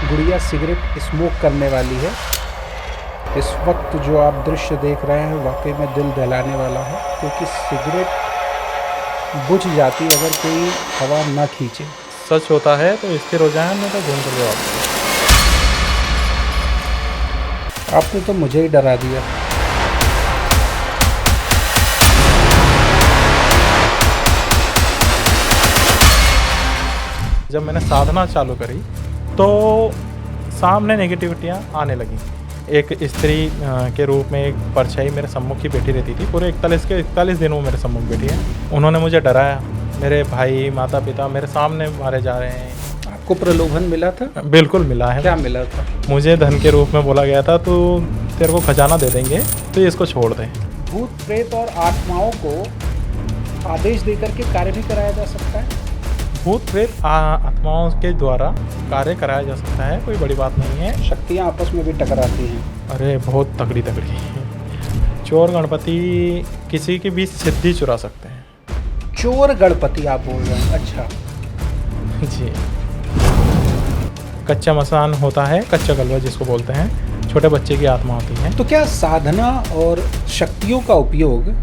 गुड़िया cigarette smoke करने वाली है। इस वक्त जो आप दृश्य देख रहे हैं वाकई में दिल दहलाने वाला है, क्योंकि सिगरेट बुझ जाती अगर कोई हवा ना खींचे। सच होता है तो इसके रुझान में तो ढूंढ कर जवाब। आपने तो मुझे ही डरा दिया। जब मैंने साधना चालू करी तो सामने नेगेटिविटियाँ आने लगी। एक स्त्री के रूप में एक परछाई मेरे सम्मुख ही बैठी रहती थी। पूरे 41 दिन वो मेरे सम्मुख बैठी है। उन्होंने मुझे डराया। मेरे भाई माता पिता मेरे सामने मारे जा रहे हैं। आपको प्रलोभन मिला था? बिल्कुल मिला है। क्या मिला था? मुझे धन के रूप में बोला गया था, तो तेरे को खजाना दे देंगे, तो इसको छोड़ दें। भूत प्रेत और आत्माओं को आदेश देकर के कार्य भी कराया जा सकता है। भूत प्रेत आत्माओं के द्वारा कार्य कराया जा सकता है, कोई बड़ी बात नहीं है। शक्तियाँ आपस में भी टकराती हैं। अरे बहुत तगड़ी चोर गणपति किसी की भी सिद्धि चुरा सकते हैं। चोर गणपति आप बोल रहे हैं? अच्छा जी। कच्चा मसान होता है, कच्चा गलवा जिसको बोलते हैं, छोटे बच्चे की आत्मा होती है। तो क्या साधना और शक्तियों का उपयोग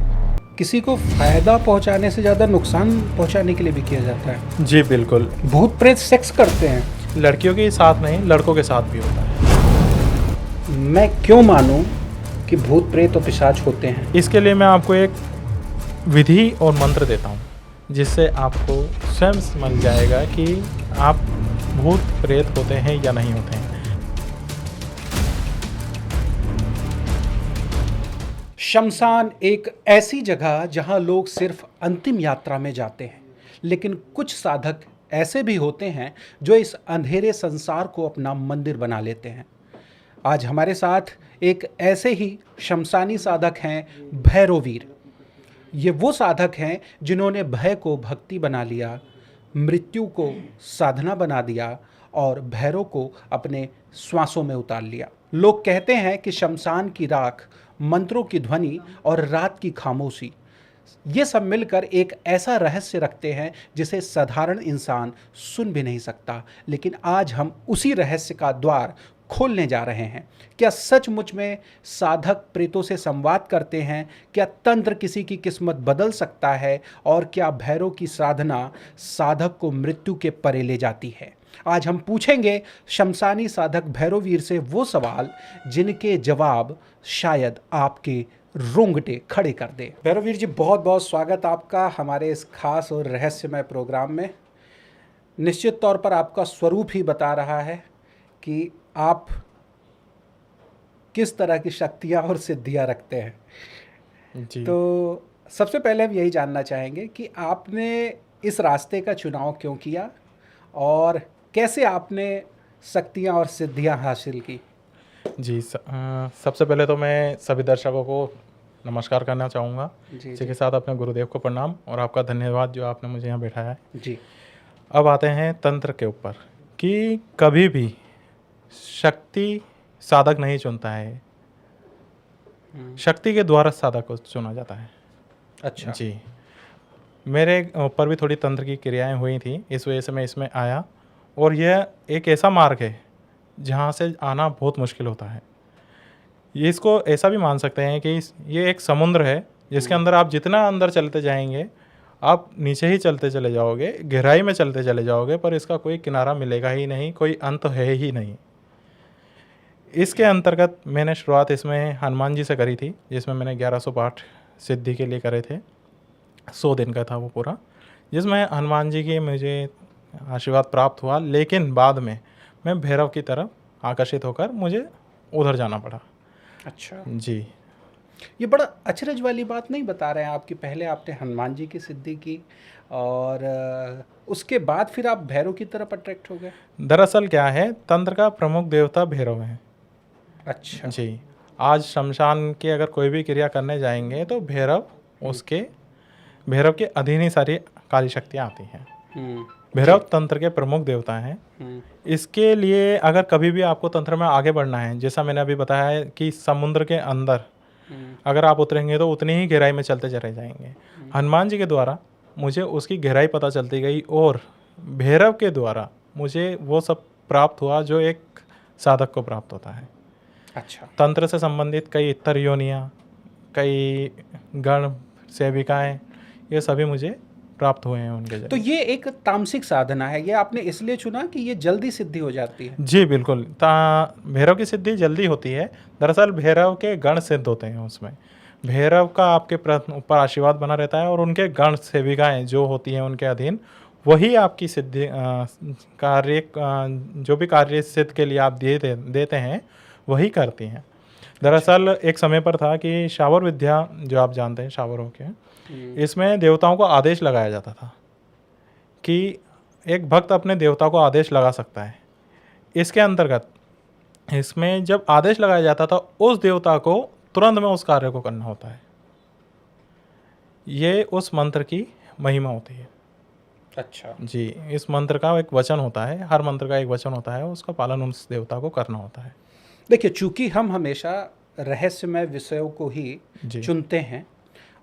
किसी को फायदा पहुंचाने से ज़्यादा नुकसान पहुंचाने के लिए भी किया जाता है? जी बिल्कुल। भूत प्रेत सेक्स करते हैं? लड़कियों के साथ नहीं, लड़कों के साथ भी होता है। मैं क्यों मानूं कि भूत प्रेत और पिशाच होते हैं? इसके लिए मैं आपको एक विधि और मंत्र देता हूँ, जिससे आपको स्वयं समझ जाएगा कि आप भूत प्रेत होते हैं या नहीं होते हैं। शमशान एक ऐसी जगह जहां लोग सिर्फ अंतिम यात्रा में जाते हैं, लेकिन कुछ साधक ऐसे भी होते हैं जो इस अंधेरे संसार को अपना मंदिर बना लेते हैं। आज हमारे साथ एक ऐसे ही शमशानी साधक हैं, भैरववीर। ये वो साधक हैं जिन्होंने भय को भक्ति बना लिया, मृत्यु को साधना बना दिया और भैरव को अपने श्वासों में उतार लिया। लोग कहते हैं कि शमशान की राख, मंत्रों की ध्वनि और रात की खामोशी, ये सब मिलकर एक ऐसा रहस्य रखते हैं जिसे साधारण इंसान सुन भी नहीं सकता। लेकिन आज हम उसी रहस्य का द्वार खोलने जा रहे हैं। क्या सचमुच में साधक प्रेतों से संवाद करते हैं? क्या तंत्र किसी की किस्मत बदल सकता है? और क्या भैरव की साधना साधक को मृत्यु के परे ले जाती है? आज हम पूछेंगे शमशानी साधक भैरववीर से वो सवाल जिनके जवाब शायद आपके रोंगटे खड़े कर दे। भैरववीर जी, बहुत बहुत स्वागत आपका हमारे इस खास और रहस्यमय प्रोग्राम में। निश्चित तौर पर आपका स्वरूप ही बता रहा है कि आप किस तरह की शक्तियाँ और सिद्धियाँ रखते हैं। जी। तो सबसे पहले हम यही जानना चाहेंगे कि आपने इस रास्ते का चुनाव क्यों किया और कैसे आपने शक्तियाँ और सिद्धियाँ हासिल की? जी सबसे पहले तो मैं सभी दर्शकों को नमस्कार करना चाहूँगा। इसी के साथ अपने गुरुदेव को प्रणाम और आपका धन्यवाद जो आपने मुझे यहाँ बैठाया है। जी। अब आते हैं तंत्र के ऊपर कि कभी भी शक्ति साधक नहीं चुनता है, शक्ति के द्वारा साधक को चुना जाता है। अच्छा जी। मेरे ऊपर भी थोड़ी तंत्र की क्रियाएं हुई थी, इस वजह से मैं इसमें आया। और यह एक ऐसा मार्ग है जहाँ से आना बहुत मुश्किल होता है। ये इसको ऐसा भी मान सकते हैं कि ये एक समुद्र है जिसके अंदर आप जितना अंदर चलते जाएंगे आप नीचे ही चलते चले जाओगे, गहराई में चलते चले जाओगे, पर इसका कोई किनारा मिलेगा ही नहीं, कोई अंत है ही नहीं। इसके अंतर्गत मैंने शुरुआत इसमें हनुमान जी से करी थी, जिसमें मैंने 1100 पाठ सिद्धि के लिए करे थे। 100 दिन का था वो पूरा, जिसमें हनुमान जी की मुझे आशीर्वाद प्राप्त हुआ। लेकिन बाद में मैं भैरव की तरफ आकर्षित होकर मुझे उधर जाना पड़ा। अच्छा जी। ये बड़ा अचरज वाली बात नहीं बता रहे हैं आप कि पहले आपने हनुमान जी की सिद्धि की और उसके बाद फिर आप भैरव की तरफ अट्रैक्ट हो गए? दरअसल क्या है, तंत्र का प्रमुख देवता भैरव है। अच्छा जी। आज शमशान की अगर कोई भी क्रिया करने जाएंगे तो भैरव के अधीन ही सारी काली शक्तियाँ आती हैं। भैरव तंत्र के प्रमुख देवता हैं। इसके लिए अगर कभी भी आपको तंत्र में आगे बढ़ना है, जैसा मैंने अभी बताया है कि समुद्र के अंदर अगर आप उतरेंगे तो उतनी ही गहराई में चलते चले जाएंगे। हनुमान जी के द्वारा मुझे उसकी गहराई पता चलती गई और भैरव के द्वारा मुझे वो सब प्राप्त हुआ जो एक साधक को प्राप्त होता है। अच्छा। तंत्र से संबंधित कई इतर योनियाँ, कई गण सेविकाएं, ये सभी मुझे प्राप्त हुए हैं उनके तो जरिए। ये एक तामसिक साधना है, ये आपने इसलिए चुना कि ये जल्दी सिद्धि हो जाती है? जी बिल्कुल, भैरव की सिद्धि जल्दी होती है। दरअसल भैरव के गण सिद्ध होते हैं उसमें। भैरव का आपके ऊपर आशीर्वाद बना रहता है और उनके गण सेविकाएं जो होती हैं उनके अधीन, वही आपकी सिद्धि कार्य जो भी कार्य सिद्ध के लिए आप देते हैं वही करती हैं। दरअसल एक समय पर था कि शावर विद्या, जो आप जानते हैं शावर हो के, इसमें देवताओं को आदेश लगाया जाता था कि एक भक्त अपने देवता को आदेश लगा सकता है। इसके अंतर्गत इसमें जब आदेश लगाया जाता था उस देवता को तुरंत में उस कार्य को करना होता है। ये उस मंत्र की महिमा होती है। अच्छा। जी, इस मंत्र का एक वचन होता है, हर मंत्र का एक वचन होता है, उसका पालन उस देवता को करना होता है। देखिए, चूंकि हम हमेशा रहस्यमय विषयों को ही जी। चुनते हैं,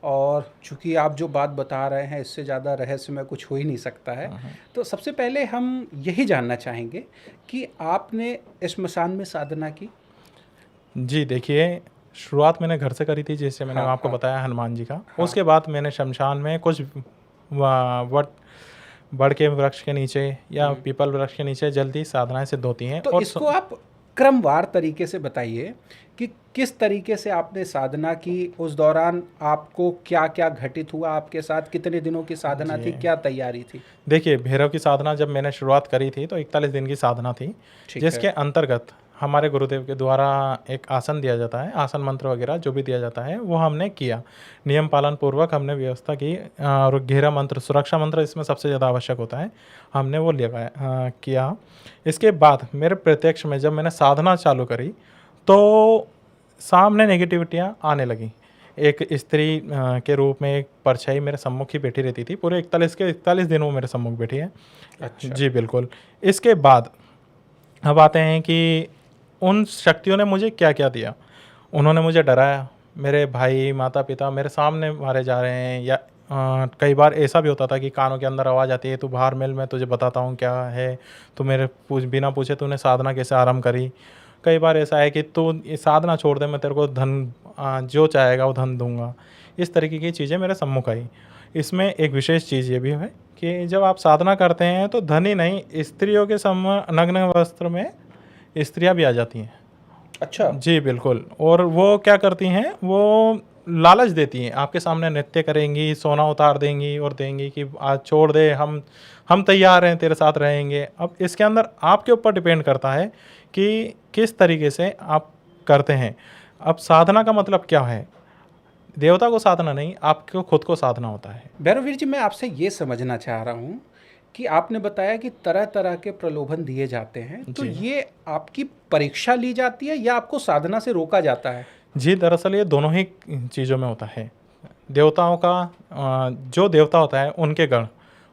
और चूंकि आप जो बात बता रहे हैं इससे ज़्यादा रहस्यमय कुछ हो ही नहीं सकता है, तो सबसे पहले हम यही जानना चाहेंगे कि आपने स्मशान में साधना की? जी, देखिए, शुरुआत मैंने घर से करी थी, जैसे मैंने हाँ, आपको हाँ। बताया हनुमान जी का। उसके बाद मैंने शमशान में कुछ वट बड़ के वृक्ष के नीचे या पीपल वृक्ष के नीचे जल्दी साधनाएं सिद्ध होती हैं। तो और इसको आप क्रमवार तरीके से बताइए कि किस तरीके से आपने साधना की, उस दौरान आपको क्या क्या घटित हुआ, आपके साथ कितने दिनों की साधना थी, क्या तैयारी थी? देखिए, भैरव की साधना जब मैंने शुरुआत करी थी तो 41 दिन की साधना थी, ठीक है। जिसके अंतर्गत हमारे गुरुदेव के द्वारा एक आसन दिया जाता है, आसन मंत्र वगैरह जो भी दिया जाता है वो हमने किया। नियम पालन पूर्वक हमने व्यवस्था की, और घेरा मंत्र, सुरक्षा मंत्र इसमें सबसे ज़्यादा आवश्यक होता है, हमने वो किया। इसके बाद मेरे प्रत्यक्ष में जब मैंने साधना चालू करी तो सामने नेगेटिविटियाँ आने लगी। एक स्त्री के रूप में एक परछाई मेरे सम्मुख ही बैठी रहती थी, पूरे 41 दिन वो मेरे सम्मुख बैठी है। अच्छा। जी बिल्कुल। इसके बाद अब आते हैं कि उन शक्तियों ने मुझे क्या क्या दिया। उन्होंने मुझे डराया, मेरे भाई माता पिता मेरे सामने मारे जा रहे हैं, या कई बार ऐसा भी होता था कि कानों के अंदर आवाज़ आती है, तू बाहर मिल, मैं तुझे बताता हूँ क्या है, तू मेरे बिना पूछे तूने साधना कैसे आरंभ करी। कई बार ऐसा है कि तू ये साधना छोड़ दे, मैं तेरे को धन जो चाहेगा वो धन दूंगा। इस तरीके की चीज़ें मेरे सम्मुख आई। इसमें एक विशेष चीज़ ये भी है कि जब आप साधना करते हैं तो धन ही नहीं, स्त्रियों के नग्न वस्त्र में स्त्रियां भी आ जाती हैं। अच्छा। जी बिल्कुल। और वो क्या करती हैं, वो लालच देती हैं, आपके सामने नृत्य करेंगी, सोना उतार देंगी और देंगी कि आज छोड़ दे, हम तैयार हैं, तेरे साथ रहेंगे। अब इसके अंदर आपके ऊपर डिपेंड करता है कि किस तरीके से आप करते हैं। अब साधना का मतलब क्या है? देवता को साधना नहीं, आपको खुद को साधना होता है। भैरववीर जी, मैं आपसे ये समझना चाह रहा हूँ कि आपने बताया कि तरह तरह के प्रलोभन दिए जाते हैं, तो जी। ये आपकी परीक्षा ली जाती है या आपको साधना से रोका जाता है? जी, दरअसल ये दोनों ही चीज़ों में होता है। देवताओं का जो देवता होता है उनके गण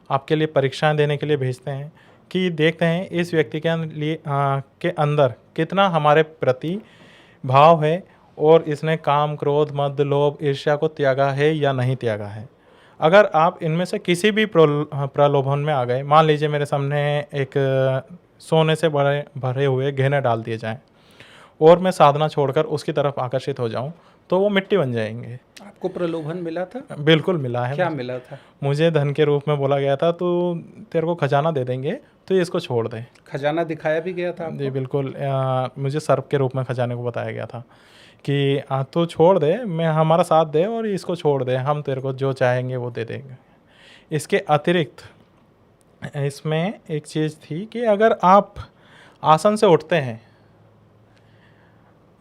आपके लिए परीक्षाएं देने के लिए भेजते हैं कि देखते हैं इस व्यक्ति के अंदर कितना हमारे प्रति भाव है, और इसने काम, क्रोध, मद, लोभ, ईर्ष्या को त्यागा है या नहीं त्यागा है। अगर आप इनमें से किसी भी प्रलोभन में आ गए, मान लीजिए मेरे सामने एक सोने से भरे हुए गहने डाल दिए जाएं और मैं साधना छोड़कर उसकी तरफ आकर्षित हो जाऊं, तो वो मिट्टी बन जाएंगे। आपको प्रलोभन मिला था? बिल्कुल मिला है। क्या मिला था? मुझे धन के रूप में बोला गया था, तो तेरे को खजाना दे देंगे, तो इसको छोड़ दे। खजाना दिखाया भी गया था आपको? जी बिल्कुल। मुझे सर्प के रूप में खजाने को बताया गया था कि तू छोड़ दे, मैं हमारा साथ दे और इसको छोड़ दे, हम तेरे को जो चाहेंगे वो दे देंगे। इसके अतिरिक्त इसमें एक चीज़ थी कि अगर आप आसन से उठते हैं,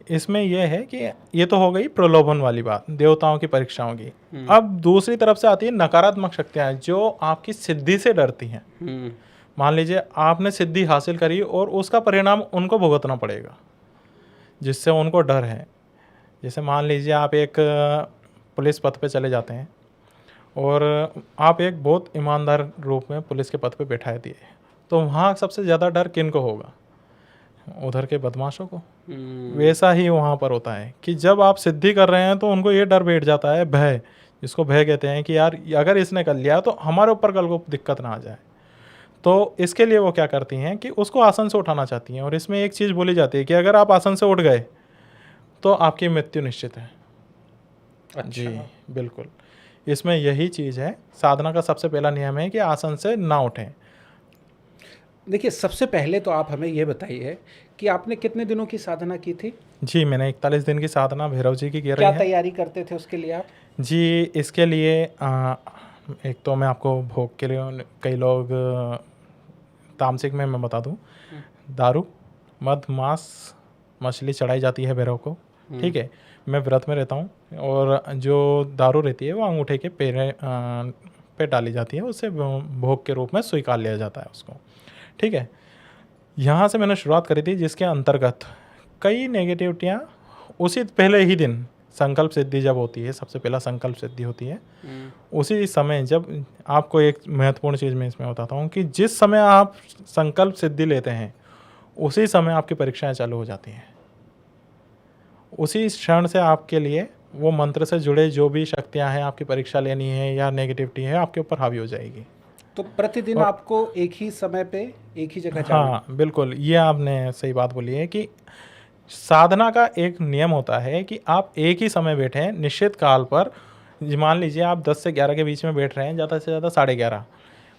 इसमें यह है कि ये तो हो गई प्रलोभन वाली बात, देवताओं की परीक्षाओं की। अब दूसरी तरफ से आती है नकारात्मक शक्तियाँ जो आपकी सिद्धि से डरती हैं। मान लीजिए आपने सिद्धि हासिल करी और उसका परिणाम उनको भुगतना पड़ेगा, जिससे उनको डर है। जैसे मान लीजिए आप एक पुलिस पद पे चले जाते हैं और आप एक बहुत ईमानदार रूप में पुलिस के पद पे बैठा दिए, तो वहाँ सबसे ज़्यादा डर किन को होगा? उधर के बदमाशों को। वैसा ही वहाँ पर होता है कि जब आप सिद्धि कर रहे हैं तो उनको ये डर बैठ जाता है, भय, जिसको भय कहते हैं कि यार अगर इसने कर लिया तो हमारे ऊपर कल को दिक्कत ना आ जाए। तो इसके लिए वो क्या करती हैं कि उसको आसन से उठाना चाहती हैं, और इसमें एक चीज़ बोली जाती है कि अगर आप आसन से उठ गए तो आपकी मृत्यु निश्चित है। जी, अच्छा। बिल्कुल। इसमें यही चीज़ है, साधना का सबसे पहला नियम है कि आसन से ना उठें। देखिए, सबसे पहले तो आप हमें ये बताइए कि आपने कितने दिनों की साधना की थी? जी, मैंने 41 दिन की साधना भैरव जी की क्या रही है। तैयारी करते थे उसके लिए आप? जी, इसके लिए एक तो मैं आपको भोग के लिए कई लोग तामसिक में मैं बता दूँ, हुँ, दारू, मद, मांस, मछली चढ़ाई जाती है भैरव को, हुँ। ठीक है? मैं व्रत में रहता हूँ, और जो दारू रहती है वो अंगूठे के पे डाली जाती है, उससे भोग के रूप में स्वीकार लिया जाता है उसको, ठीक है? यहाँ से मैंने शुरुआत करी थी, जिसके अंतर्गत कई नेगेटिविटियाँ उसी पहले ही दिन, संकल्प सिद्धि जब होती है, सबसे पहला संकल्प सिद्धि होती है, हुँ। उसी समय जब आपको एक महत्वपूर्ण चीज़ मैं इसमें बताता हूँ कि जिस समय आप संकल्प सिद्धि लेते हैं, उसी समय आपकी परीक्षाएं चालू हो जाती हैं। उसी क्षण से आपके लिए वो मंत्र से जुड़े जो भी शक्तियाँ हैं, आपकी परीक्षा लेनी है या नेगेटिविटी है, आपके ऊपर हावी हो जाएगी। तो प्रतिदिन और आपको एक ही समय पे एक ही जगह जाना? हाँ, बिल्कुल, ये आपने सही बात बोली है कि साधना का एक नियम होता है कि आप एक ही समय बैठें निश्चित काल पर। मान लीजिए आप 10 से 11 के बीच में बैठ रहे हैं, ज़्यादा से ज़्यादा 11:30,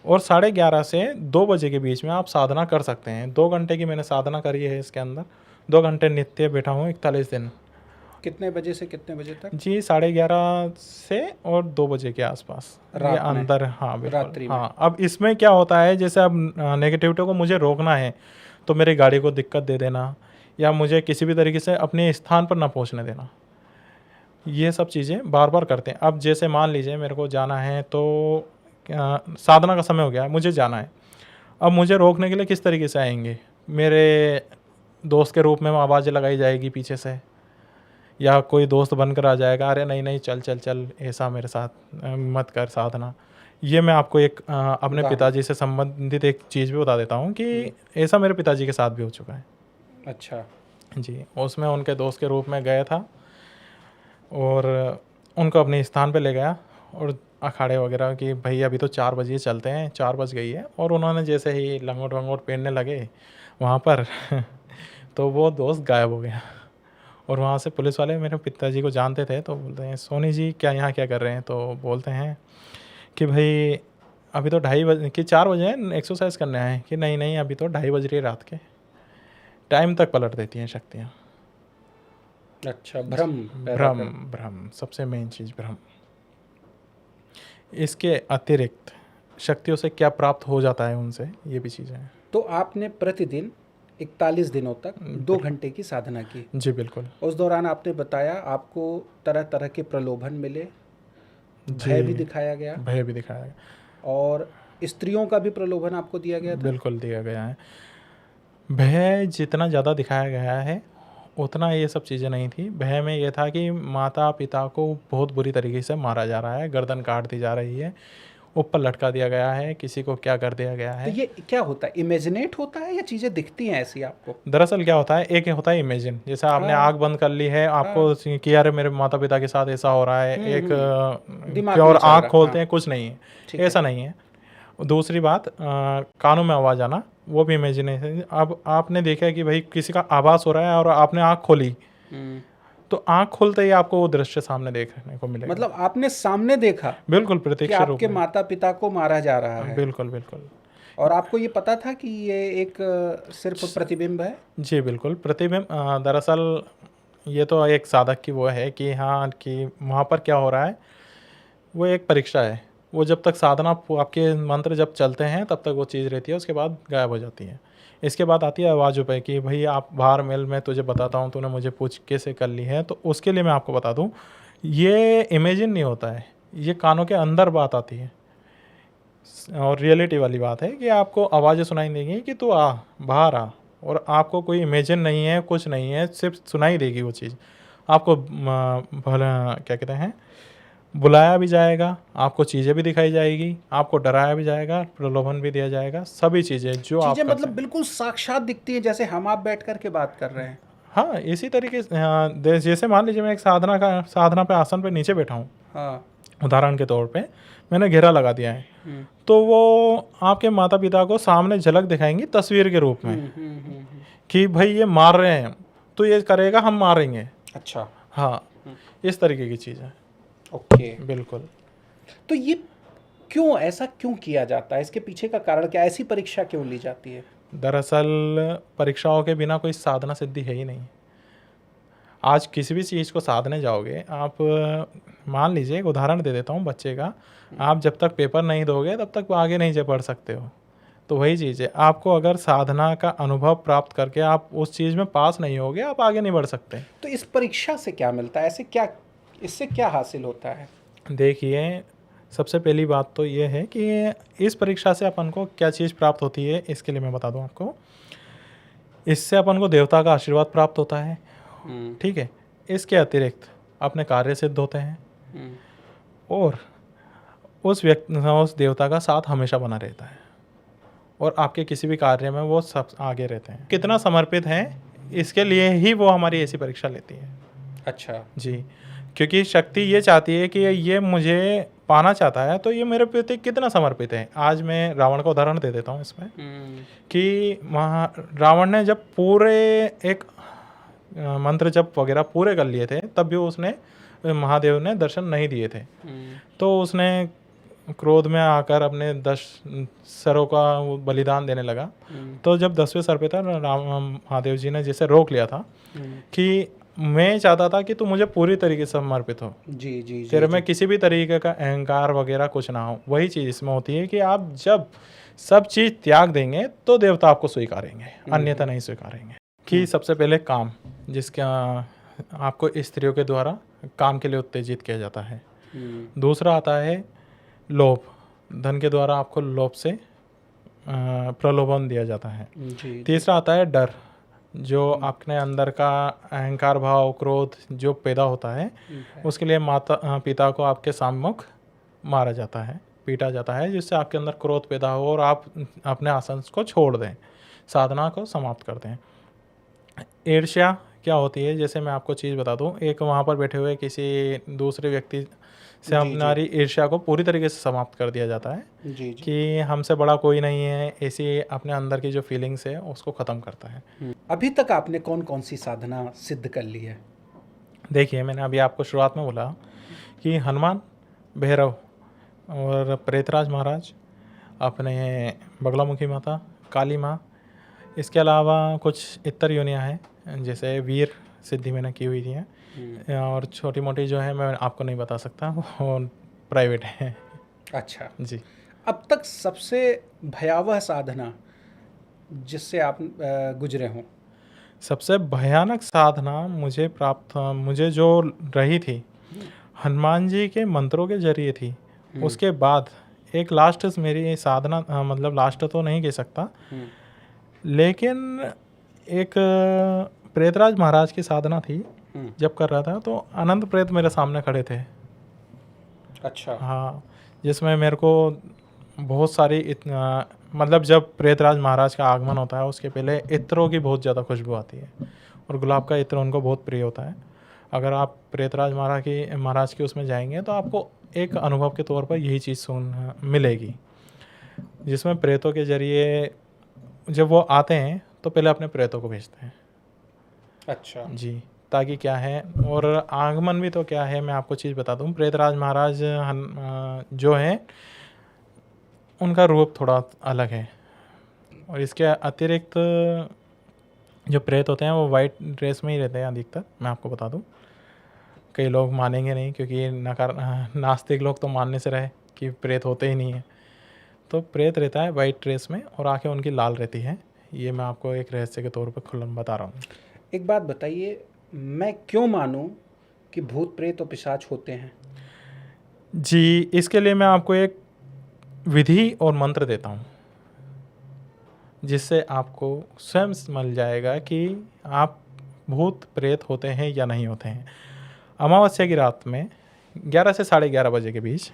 और 11:30 से 2 बजे के बीच में आप साधना कर सकते हैं। 2 घंटे की मैंने साधना करी है इसके अंदर, 2 घंटे नित्य बैठा हूँ 41 दिन। कितने बजे से कितने बजे तक? जी, 11:30 से और 2 बजे के आसपास, ये रात में, अंदर। हाँ, बिल्कुल। रात्रि में। हाँ, अब इसमें क्या होता है, जैसे अब नेगेटिविटी को मुझे रोकना है, तो मेरी गाड़ी को दिक्कत दे देना, या मुझे किसी भी तरीके से अपने स्थान पर ना पहुंचने देना, ये सब चीज़ें बार बार करते हैं। अब जैसे मान लीजिए मेरे को जाना है, तो साधना का समय हो गया है, मुझे जाना है। अब मुझे रोकने के लिए किस तरीके से आएंगे? मेरे दोस्त के रूप में आवाज़ लगाई जाएगी पीछे से, या कोई दोस्त बनकर आ जाएगा, अरे नहीं नहीं, चल चल चल, ऐसा मेरे साथ मत कर साधना। ये मैं आपको एक अपने उदाहरण। पिताजी से संबंधित एक चीज़ भी बता देता हूँ कि हुँ। ऐसा मेरे पिताजी के साथ भी हो चुका है। अच्छा। जी, उसमें उनके दोस्त के रूप में गया था, और उनको अपने स्थान पे ले गया, और अखाड़े वगैरह कि भाई अभी तो 4 बजे चलते हैं, 4 बज गई है, और उन्होंने जैसे ही लंगोट वंगोट पहनने लगे वहाँ पर तो वो दोस्त गायब हो गया। और वहाँ से पुलिस वाले मेरे पिताजी को जानते थे, तो बोलते हैं, सोनी जी क्या यहाँ क्या कर रहे हैं? तो बोलते हैं कि भाई अभी तो 2:30 बजे कि 4 बजे हैं, एक्सरसाइज करने आए हैं। कि नहीं नहीं, अभी तो 2:30 बज रही है रात के। टाइम तक पलट देती हैं शक्तियाँ। अच्छा, भ्रम पैदा भ्रम, कर। भ्रम सबसे मेन चीज़, भ्रम। इसके अतिरिक्त शक्तियों से क्या प्राप्त हो जाता है उनसे, ये भी चीज़ें हैं। तो आपने प्रतिदिन 41 दिनों तक 2 घंटे की साधना की। जी, बिल्कुल। उस दौरान आपने बताया आपको तरह-तरह के प्रलोभन मिले, भय भी जी, दिखाया गया, भय भी दिखाया गया। और स्त्रियों का भी प्रलोभन आपको दिया गया था? बिल्कुल दिया गया है। भय जितना ज़्यादा दिखाया गया है, उतना ये सब चीज़ें नहीं थी। भय में ये था कि माता-पिता को बहुत बुरी तरीके से मारा जा रहा है, गर्दन काट दी जा रही है, ऊपर लटका दिया गया है, किसी को क्या कर दिया गया तो है। ये क्या होता है? इमेजिनेट होता है या चीज़ें दिखती हैं ऐसी आपको? दरअसल क्या होता है, एक होता है इमेजिन, जैसे आपने हाँ, आँख बंद कर ली है, आपको हाँ। कि यार मेरे माता-पिता के साथ ऐसा हो रहा है, हुँ, एक दिमाग क्या, में और चल आँख रहा। खोलते हाँ, हैं, कुछ नहीं है, ठीक है। ऐसा नहीं है। दूसरी बात, कानों में आवाज़ आना, वो भी इमेजिनेशन। अब आपने देखा है कि भाई किसी का आभास हो रहा है और आपने आँख खोली, हुँ। तो आँख खोलते ही आपको वो दृश्य सामने देखने को मिलेगा। मतलब आपने सामने देखा बिल्कुल कि प्रत्यक्ष रूप आपके में। माता-पिता को मारा जा रहा है, बिल्कुल, बिल्कुल। और आपको ये पता था कि ये एक सिर्फ़ प्रतिबिंब है? जी, बिल्कुल प्रतिबिंब। दरअसल ये तो एक साधक की वो है कि हाँ, कि वहाँ पर क्या हो रहा है, वो एक परीक्षा है। वो जब तक साधना आपके मंत्र जब चलते हैं तब तक वो चीज़ रहती है, उसके बाद गायब हो जाती है। इसके बाद आती है आवाज़ पे कि भई आप बाहर मिल, मैं तुझे बताता हूँ, तूने मुझे पूछ कैसे कर ली है। तो उसके लिए मैं आपको बता दूँ, ये इमेजिन नहीं होता है, ये कानों के अंदर बात आती है। और रियलिटी वाली बात है कि आपको आवाज़ें सुनाई देंगी कि तू आ, बाहर आ, और आपको कोई इमेजिन नहीं है, कुछ नहीं है, सिर्फ सुनाई देगी वो चीज़। आपको भला क्या कहते हैं, बुलाया भी जाएगा, आपको चीज़ें भी दिखाई जाएगी, आपको डराया भी जाएगा, प्रलोभन भी दिया जाएगा, सभी चीज़ें जो आप चीज़ें कर मतलब सकते। बिल्कुल साक्षात दिखती हैं, जैसे हम आप बैठ कर के बात कर रहे हैं। हाँ, इसी तरीके से जैसे मान लीजिए मैं एक साधना पे आसन पे नीचे बैठा हूँ, हाँ। उदाहरण के तौर पे मैंने घेरा लगा दिया है। तो वो आपके माता पिता को सामने झलक दिखाएंगी तस्वीर के रूप में कि भाई ये मार रहे हैं तो ये करेगा, हम मारेंगे। अच्छा। हाँ, इस तरीके की चीज़ है। ओके। बिल्कुल। तो ये क्यों, ऐसा क्यों किया जाता है? इसके पीछे का कारण क्या, ऐसी परीक्षा क्यों ली जाती है? दरअसल परीक्षाओं के बिना कोई साधना सिद्धि है ही नहीं। आज किसी भी चीज़ को साधने जाओगे आप, मान लीजिए एक उदाहरण दे देता हूँ बच्चे का, आप जब तक पेपर नहीं दोगे तब तक आगे नहीं जा पढ़ सकते हो। तो वही चीज़ है, आपको अगर साधना का अनुभव प्राप्त करके आप उस चीज़ में पास नहीं होगे, आप आगे नहीं बढ़ सकते। तो इस परीक्षा से क्या मिलता है, ऐसे क्या, इससे क्या हासिल होता है? देखिए, सबसे पहली बात तो ये है कि इस परीक्षा से अपन को क्या चीज़ प्राप्त होती है, इसके लिए मैं बता दूं आपको। इससे अपन को देवता का आशीर्वाद प्राप्त होता है, ठीक है। इसके अतिरिक्त अपने कार्य सिद्ध होते हैं और उस देवता का साथ हमेशा बना रहता है और आपके किसी भी कार्य में वो सब आगे रहते हैं। कितना समर्पित हैं, इसके लिए ही वो हमारी ऐसी परीक्षा लेती है। अच्छा जी, क्योंकि शक्ति ये चाहती है कि ये मुझे पाना चाहता है तो ये मेरे प्रति कितना समर्पित है। आज मैं रावण का उदाहरण दे देता हूँ इसमें कि रावण ने जब पूरे एक मंत्र जप वगैरह पूरे कर लिए थे तब भी उसने महादेव ने दर्शन नहीं दिए थे। तो उसने क्रोध में आकर अपने 10 सरों का वो बलिदान देने लगा। तो जब 10वें सर पे था, महादेव जी ने जिसे रोक लिया था कि मैं चाहता था कि तू मुझे पूरी तरीके से समर्पित हो, जी जी तेरे में किसी भी तरीके का अहंकार वगैरह कुछ ना हो। वही चीज़ इसमें होती है कि आप जब सब चीज़ त्याग देंगे तो देवता आपको स्वीकारेंगे, अन्यथा नहीं स्वीकारेंगे। कि सबसे पहले काम, जिसका आपको स्त्रियों के द्वारा काम के लिए उत्तेजित किया जाता है। दूसरा आता है लोभ, धन के द्वारा आपको लोभ से प्रलोभन दिया जाता है। तीसरा आता है डर, जो अपने अंदर का अहंकार भाव क्रोध जो पैदा होता है उसके लिए माता पिता को आपके सम्मुख मारा जाता है, पीटा जाता है, जिससे आपके अंदर क्रोध पैदा हो और आप अपने आसन को छोड़ दें, साधना को समाप्त कर दें। ईर्ष्या क्या होती है, जैसे मैं आपको चीज़ बता दूं, एक वहाँ पर बैठे हुए किसी दूसरे व्यक्ति से हमारी ईर्ष्या को पूरी तरीके से समाप्त कर दिया जाता है जी। कि हमसे बड़ा कोई नहीं है, ऐसी अपने अंदर की जो फीलिंग्स है उसको ख़त्म करता है। अभी तक आपने कौन कौन सी साधना सिद्ध कर ली है? देखिए, मैंने अभी आपको शुरुआत में बोला कि हनुमान, भैरव और प्रेतराज महाराज, अपने बगलामुखी माता, काली माँ, इसके अलावा कुछ इतर योनियाँ हैं जैसे वीर सिद्धि मैंने की हुई थी हैं, और छोटी मोटी जो है मैं आपको नहीं बता सकता, वो प्राइवेट है। अच्छा जी। अब तक सबसे भयावह साधना जिससे आप गुजरे हों? सबसे भयानक साधना मुझे जो रही थी हनुमान जी के मंत्रों के जरिए थी। उसके बाद एक लास्ट मेरी साधना, मतलब लास्ट तो नहीं कह सकता, लेकिन एक प्रेतराज महाराज की साधना थी। जब कर रहा था तो अनंत प्रेत मेरे सामने खड़े थे। अच्छा। हाँ, जिसमें मेरे को बहुत सारी मतलब जब प्रेतराज महाराज का आगमन होता है उसके पहले इत्रों की बहुत ज़्यादा खुशबू आती है और गुलाब का इत्र उनको बहुत प्रिय होता है। अगर आप प्रेतराज महाराज की उसमें जाएंगे तो आपको एक अनुभव के तौर पर यही चीज़ मिलेगी, जिसमें प्रेतों के जरिए जब वो आते हैं तो पहले अपने प्रेतों को भेजते हैं। अच्छा जी, ताकि क्या है, और आगमन भी तो क्या है, मैं आपको चीज़ बता दूं, प्रेतराज महाराज जो हैं उनका रूप थोड़ा अलग है, और इसके अतिरिक्त जो प्रेत होते हैं वो वाइट ड्रेस में ही रहते हैं अधिकतर। मैं आपको बता दूं, कई लोग मानेंगे नहीं क्योंकि नास्तिक लोग तो मानने से रहे कि प्रेत होते ही नहीं है। तो प्रेत रहता है वाइट ड्रेस में और आंखें उनकी लाल रहती हैं। ये मैं आपको एक रहस्य के तौर पर खुल्लम बता रहा हूँ। एक बात बताइए, मैं क्यों मानूं कि भूत प्रेत और पिशाच होते हैं? जी, इसके लिए मैं आपको एक विधि और मंत्र देता हूँ जिससे आपको स्वयं मिल जाएगा कि आप भूत प्रेत होते हैं या नहीं होते हैं। अमावस्या की रात में 11 से 11:30 बजे के बीच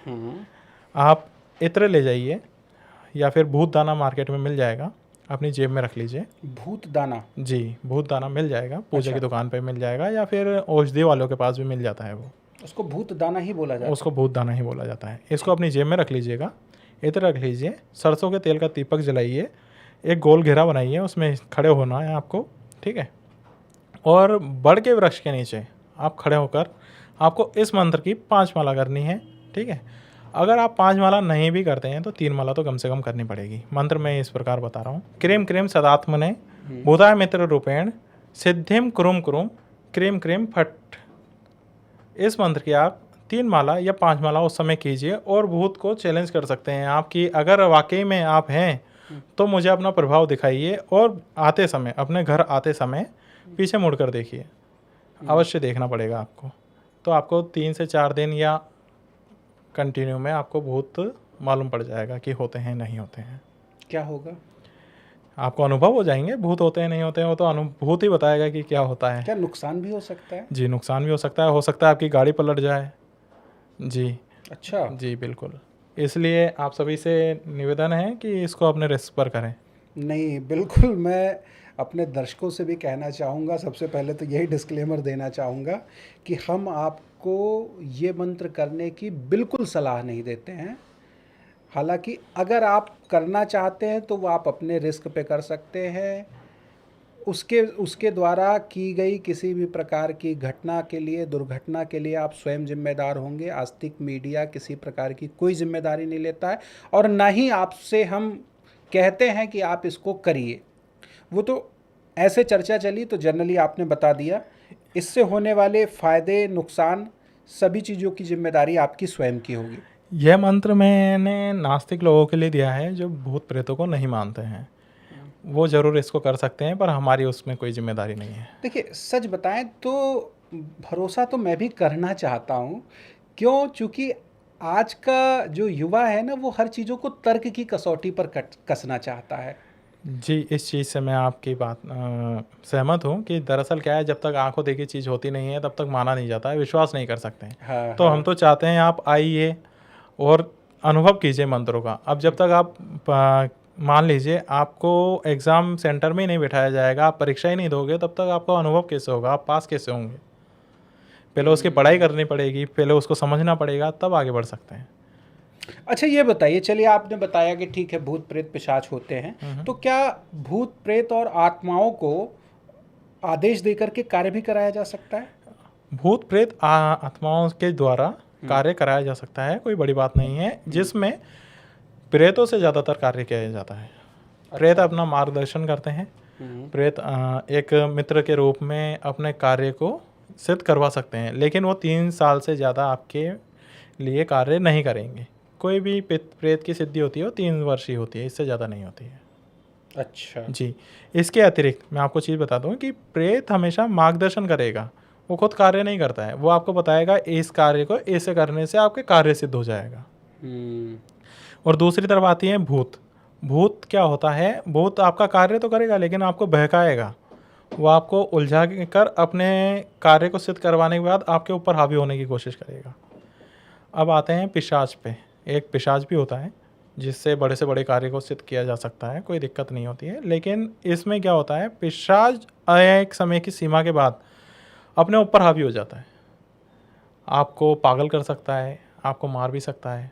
आप इत्र ले जाइए, या फिर भूत दाना मार्केट में मिल जाएगा, अपनी जेब में रख लीजिए। भूत दाना? जी, भूत दाना मिल जाएगा, पूजा की दुकान पे मिल जाएगा, या फिर औषधि वालों के पास भी मिल जाता है वो। उसको भूत दाना ही बोला जाता उसको भूत दाना ही बोला जाता है। इसको अपनी जेब में रख लीजिएगा, इधर रख लीजिए, सरसों के तेल का दीपक जलाइए, एक गोल घेरा बनाइए, उसमें खड़े होना है आपको, ठीक है। और बड़ के वृक्ष के नीचे आप खड़े होकर आपको इस मंत्र की 5 माला करनी है, ठीक है। अगर आप 5 माला नहीं भी करते हैं तो 3 माला तो कम से कम करनी पड़ेगी। मंत्र मैं इस प्रकार बता रहा हूँ। क्रीम क्रीम सदात्मने भूताय मित्र रूपेण सिद्धिम कुरुम कुरुम क्रीम क्रीम फट। इस मंत्र की आप 3 माला या 5 माला उस समय कीजिए और भूत को चैलेंज कर सकते हैं आप कि अगर वाकई में आप हैं तो मुझे अपना प्रभाव दिखाइए, और आते समय, अपने घर आते समय पीछे मुड़कर देखिए, अवश्य देखना पड़ेगा आपको। तो आपको 3 से 4 दिन या कंटिन्यू में आपको भूत मालूम पड़ जाएगा कि होते हैं नहीं होते हैं। क्या होगा? आपको अनुभव हो जाएंगे, भूत होते हैं नहीं होते हैं, वो तो अनुभूत ही बताएगा कि क्या होता है। क्या नुकसान भी हो सकता है? जी, नुकसान भी हो सकता है आपकी गाड़ी पलट जाए। जी अच्छा। जी बिल्कुल। इसलिए आप सभी से निवेदन है कि इसको अपने रिस्क पर करें। नहीं, बिल्कुल मैं अपने दर्शकों से भी कहना चाहूँगा, सबसे पहले तो यही डिस्क्लेमर देना चाहूँगा कि हम आपको ये मंत्र करने की बिल्कुल सलाह नहीं देते हैं। हालांकि अगर आप करना चाहते हैं तो वो आप अपने रिस्क पे कर सकते हैं। उसके उसके द्वारा की गई किसी भी प्रकार की घटना के लिए, दुर्घटना के लिए आप स्वयं जिम्मेदार होंगे। आस्तिक मीडिया किसी प्रकार की कोई जिम्मेदारी नहीं लेता है, और ना ही आपसे हम कहते हैं कि आप इसको करिए। वो तो ऐसे चर्चा चली तो जनरली आपने बता दिया। इससे होने वाले फ़ायदे, नुकसान, सभी चीज़ों की जिम्मेदारी आपकी स्वयं की होगी। यह मंत्र मैंने नास्तिक लोगों के लिए दिया है जो भूत प्रेतों को नहीं मानते हैं। वो ज़रूर इसको कर सकते हैं, पर हमारी उसमें कोई जिम्मेदारी नहीं है। देखिए, सच बताएं तो भरोसा तो मैं भी करना चाहता हूँ। क्यों? चूँकि आज का जो युवा है ना, वो हर चीज़ों को तर्क की कसौटी पर कसना चाहता है। जी, इस चीज़ से मैं आपकी बात सहमत हूँ कि दरअसल क्या है, जब तक आंखों देखी चीज़ होती नहीं है तब तक माना नहीं जाता है, विश्वास नहीं कर सकते हैं। हाँ, तो हम हाँ। तो चाहते हैं आप आइए और अनुभव कीजिए मंत्रों का। अब जब तक आप मान लीजिए आपको एग्ज़ाम सेंटर में ही नहीं बिठाया जाएगा, आप परीक्षा ही नहीं दोगे, तब तक आपका अनुभव कैसे होगा, आप पास कैसे होंगे? पहले उसकी पढ़ाई करनी पड़ेगी, पहले उसको समझना पड़ेगा, तब आगे बढ़ सकते हैं। अच्छा, ये बताइए, चलिए आपने बताया कि ठीक है भूत प्रेत पिशाच होते हैं, तो क्या भूत प्रेत और आत्माओं को आदेश देकर के कार्य भी कराया जा सकता है? भूत प्रेत आत्माओं के द्वारा कार्य कराया जा सकता है, कोई बड़ी बात नहीं है, जिसमें प्रेतों से ज़्यादातर कार्य किया जाता है। प्रेत अपना मार्गदर्शन करते हैं। प्रेत एक मित्र के रूप में अपने कार्य को सिद्ध करवा सकते हैं, लेकिन वो 3 साल से ज़्यादा आपके लिए कार्य नहीं करेंगे। कोई भी प्रेत की सिद्धि होती है वो 3 वर्ष ही होती है, इससे ज़्यादा नहीं होती है। अच्छा जी, इसके अतिरिक्त मैं आपको चीज़ बता दूं कि प्रेत हमेशा मार्गदर्शन करेगा, वो खुद कार्य नहीं करता है। वो आपको बताएगा इस कार्य को ऐसे करने से आपके कार्य सिद्ध हो जाएगा। और दूसरी तरफ आती है भूत। भूत क्या होता है? भूत आपका कार्य तो करेगा लेकिन आपको बहकाएगा। वो आपको उलझा कर अपने कार्य को सिद्ध करवाने के बाद आपके ऊपर हावी होने की कोशिश करेगा। अब आते हैं पिशाच पे। एक पिशाच भी होता है जिससे बड़े से बड़े कार्य को सिद्ध किया जा सकता है, कोई दिक्कत नहीं होती है। लेकिन इसमें क्या होता है, पिशाच एक समय की सीमा के बाद अपने ऊपर हावी हो जाता है, आपको पागल कर सकता है, आपको मार भी सकता है।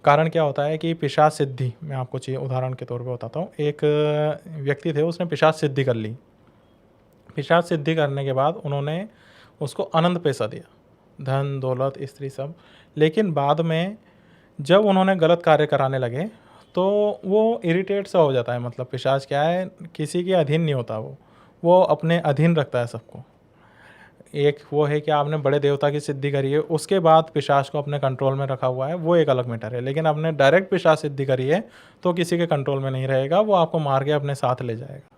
कारण क्या होता है कि पिशाच सिद्धि, मैं आपको चीज़ उदाहरण के तौर पे बताता हूँ। एक व्यक्ति थे, उसने पिशाच सिद्धि कर ली। पिशाच सिद्धि करने के बाद उन्होंने उसको अनंत पैसा दिया, धन दौलत स्त्री सब। लेकिन बाद में जब उन्होंने गलत कार्य कराने लगे तो वो इरिटेट सा हो जाता है। मतलब पिशाच क्या है, किसी के अधीन नहीं होता, वो अपने अधीन रखता है सबको। एक वो है कि आपने बड़े देवता की सिद्धि करी है, उसके बाद पिशाच को अपने कंट्रोल में रखा हुआ है, वो एक अलग मैटर है। लेकिन आपने डायरेक्ट पिशाच सिद्धि करी है तो किसी के कंट्रोल में नहीं रहेगा, वो आपको मार के अपने साथ ले जाएगा।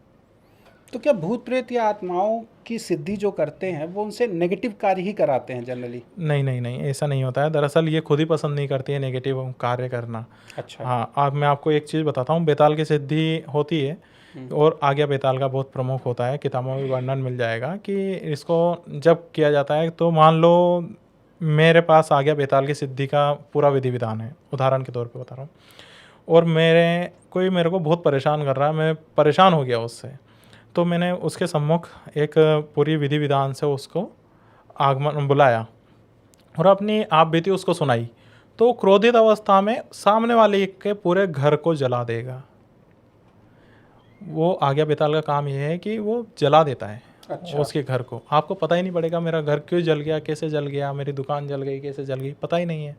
तो क्या भूत प्रेत या आत्माओं की सिद्धि जो करते हैं वो उनसे नेगेटिव कार्य ही कराते हैं जनरली? नहीं नहीं नहीं, ऐसा नहीं होता है। दरअसल ये खुद ही पसंद नहीं करती है नेगेटिव कार्य करना। अच्छा। हाँ, अब मैं आपको एक चीज़ बताता हूँ। बेताल की सिद्धि होती है और आज्ञा बेताल का बहुत प्रमुख होता है, किताबों में वर्णन मिल जाएगा कि इसको जब किया जाता है तो मान लो मेरे पास आज्ञा बेताल की सिद्धि का पूरा विधि विधान है, उदाहरण के तौर पे बता रहा हूँ, और मेरे को बहुत परेशान कर रहा है, मैं परेशान हो गया उससे। तो मैंने उसके सम्मुख एक पूरी विधि विधान से उसको आगमन बुलाया, और अपनी आप बीती उसको सुनाई, तो क्रोधित अवस्था में सामने वाले के पूरे घर को जला देगा। वो आज्ञा बेताल का काम ये है कि वो जला देता है अच्छा। उसके घर को। आपको पता ही नहीं पड़ेगा मेरा घर क्यों जल गया, कैसे जल गया, मेरी दुकान जल गई, कैसे जल गई, पता ही नहीं है।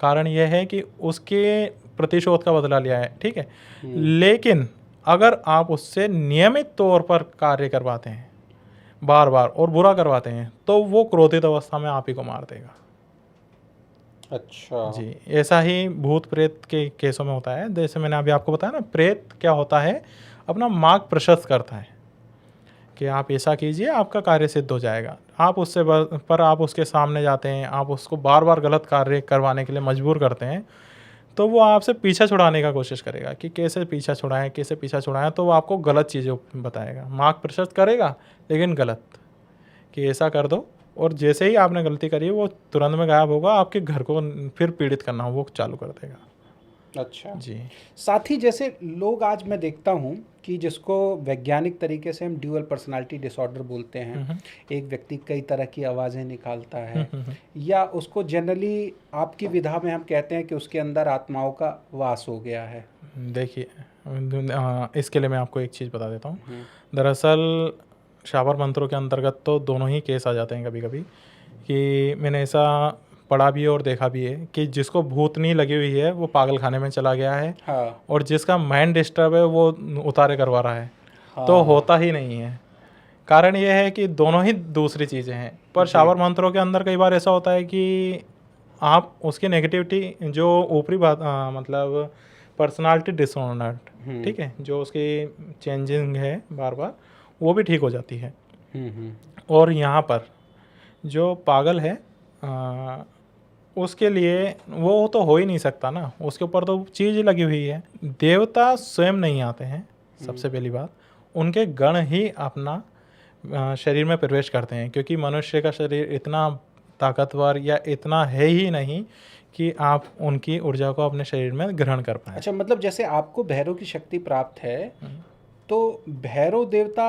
कारण यह है कि उसके प्रतिशोध का बदला लिया है, ठीक है। लेकिन अगर आप उससे नियमित तौर पर कार्य करवाते हैं, बार बार, और बुरा करवाते हैं, तो वो क्रोधित अवस्था में आप ही को मार देगा। अच्छा जी, ऐसा ही भूत प्रेत के केसों में होता है। जैसे मैंने अभी आपको बताया ना, प्रेत क्या होता है, अपना मार्ग प्रशस्त करता है कि आप ऐसा कीजिए, आपका कार्य सिद्ध हो जाएगा। आप उससे पर आप उसके सामने जाते हैं, आप उसको बार बार गलत कार्य करवाने के लिए मजबूर करते हैं, तो वो आपसे पीछा छुड़ाने का कोशिश करेगा कि कैसे पीछा छुड़ाएं, कैसे पीछा छुड़ाएं। तो वो आपको गलत चीज़ें बताएगा, मार्ग प्रशस्त करेगा, लेकिन गलत, कि ऐसा कर दो, और जैसे ही आपने गलती करी वो तुरंत में गायब होगा, आपके घर को फिर पीड़ित करना वो चालू कर देगा। अच्छा जी। साथ ही जैसे लोग आज मैं देखता हूँ कि जिसको वैज्ञानिक तरीके से हम ड्यूअल पर्सनालिटी डिसऑर्डर बोलते हैं, एक व्यक्ति कई तरह की आवाज़ें निकालता है, या उसको जनरली आपकी विधा में हम कहते हैं कि उसके अंदर आत्माओं का वास हो गया है। देखिए, इसके लिए मैं आपको एक चीज़ बता देता हूँ। दरअसल शाबर मंत्रों के अंतर्गत तो दोनों ही केस आ जाते हैं कभी कभी, कि मैंने ऐसा पढ़ा भी है और देखा भी है कि जिसको भूतनी लगी हुई है वो पागल खाने में चला गया है, हाँ और जिसका माइंड डिस्टर्ब है वो उतारे करवा रहा है। हाँ। तो होता ही नहीं है। कारण ये है कि दोनों ही दूसरी चीज़ें हैं। पर शाबर मंत्रों के अंदर कई बार ऐसा होता है कि आप उसकी नेगेटिविटी, जो ऊपरी बात, मतलब पर्सनालिटी डिसऑर्डर, ठीक है, जो उसकी चेंजिंग है बार बार, वो भी ठीक हो जाती है। और यहाँ पर जो पागल है, उसके लिए वो तो हो ही नहीं सकता ना, उसके ऊपर तो चीज़ लगी हुई है। देवता स्वयं नहीं आते हैं, सबसे पहली बात। उनके गण ही अपना शरीर में प्रवेश करते हैं, क्योंकि मनुष्य का शरीर इतना ताकतवर या इतना है ही नहीं कि आप उनकी ऊर्जा को अपने शरीर में ग्रहण कर पाएँ। अच्छा, मतलब जैसे आपको भैरव की शक्ति प्राप्त है, तो भैरव देवता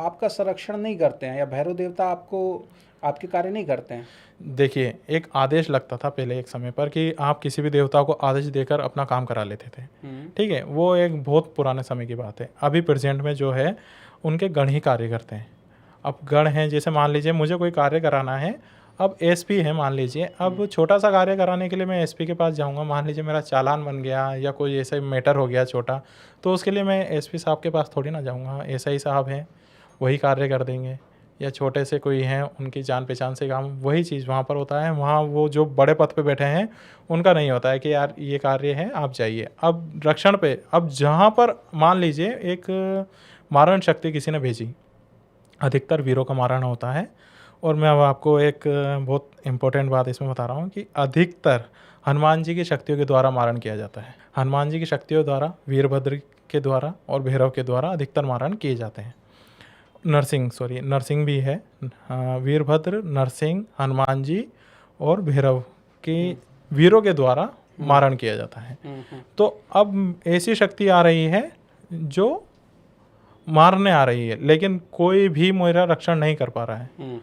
आपका संरक्षण नहीं करते हैं, या भैरव देवता आपको आपके कार्य नहीं करते हैं? देखिए, एक आदेश लगता था पहले एक समय पर कि आप किसी भी देवता को आदेश देकर अपना काम करा लेते थे, ठीक है। वो एक बहुत पुराने समय की बात है। अभी प्रेजेंट में जो है, उनके गण ही कार्य करते हैं। अब गण हैं, जैसे मान लीजिए मुझे कोई कार्य कराना है, अब एसपी है मान लीजिए, अब छोटा सा कार्य कराने के लिए मैं एसपी के पास जाऊंगा। मान लीजिए मेरा चालान बन गया या कोई ऐसा मैटर हो गया छोटा, तो उसके लिए मैं एसपी साहब के पास थोड़ी ना जाऊंगा। एसआई साहब हैं, वही कार्य कर देंगे। या छोटे से कोई हैं, उनकी जान पहचान से काम, वही चीज़ वहाँ पर होता है। वहाँ वो जो बड़े पद पे बैठे हैं, उनका नहीं होता है कि यार ये कार्य है आप जाइए। अब रक्षण पे, अब जहाँ पर मान लीजिए एक मारण शक्ति किसी ने भेजी, अधिकतर वीरों का मारण होता है। और मैं अब आपको एक बहुत इम्पोर्टेंट बात इसमें बता रहा हूँ कि अधिकतर हनुमान जी की शक्तियों के द्वारा मारण किया जाता है। हनुमान जी की शक्तियों द्वारा, वीरभद्र के द्वारा और भैरव के द्वारा अधिकतर मारण किए जाते हैं। नरसिंह भी है। वीरभद्र, नरसिंह, हनुमान जी और भैरव के वीरों के द्वारा मारण किया जाता है। तो अब ऐसी शक्ति आ रही है जो मारने आ रही है, लेकिन कोई भी मेरा रक्षण नहीं कर पा रहा है।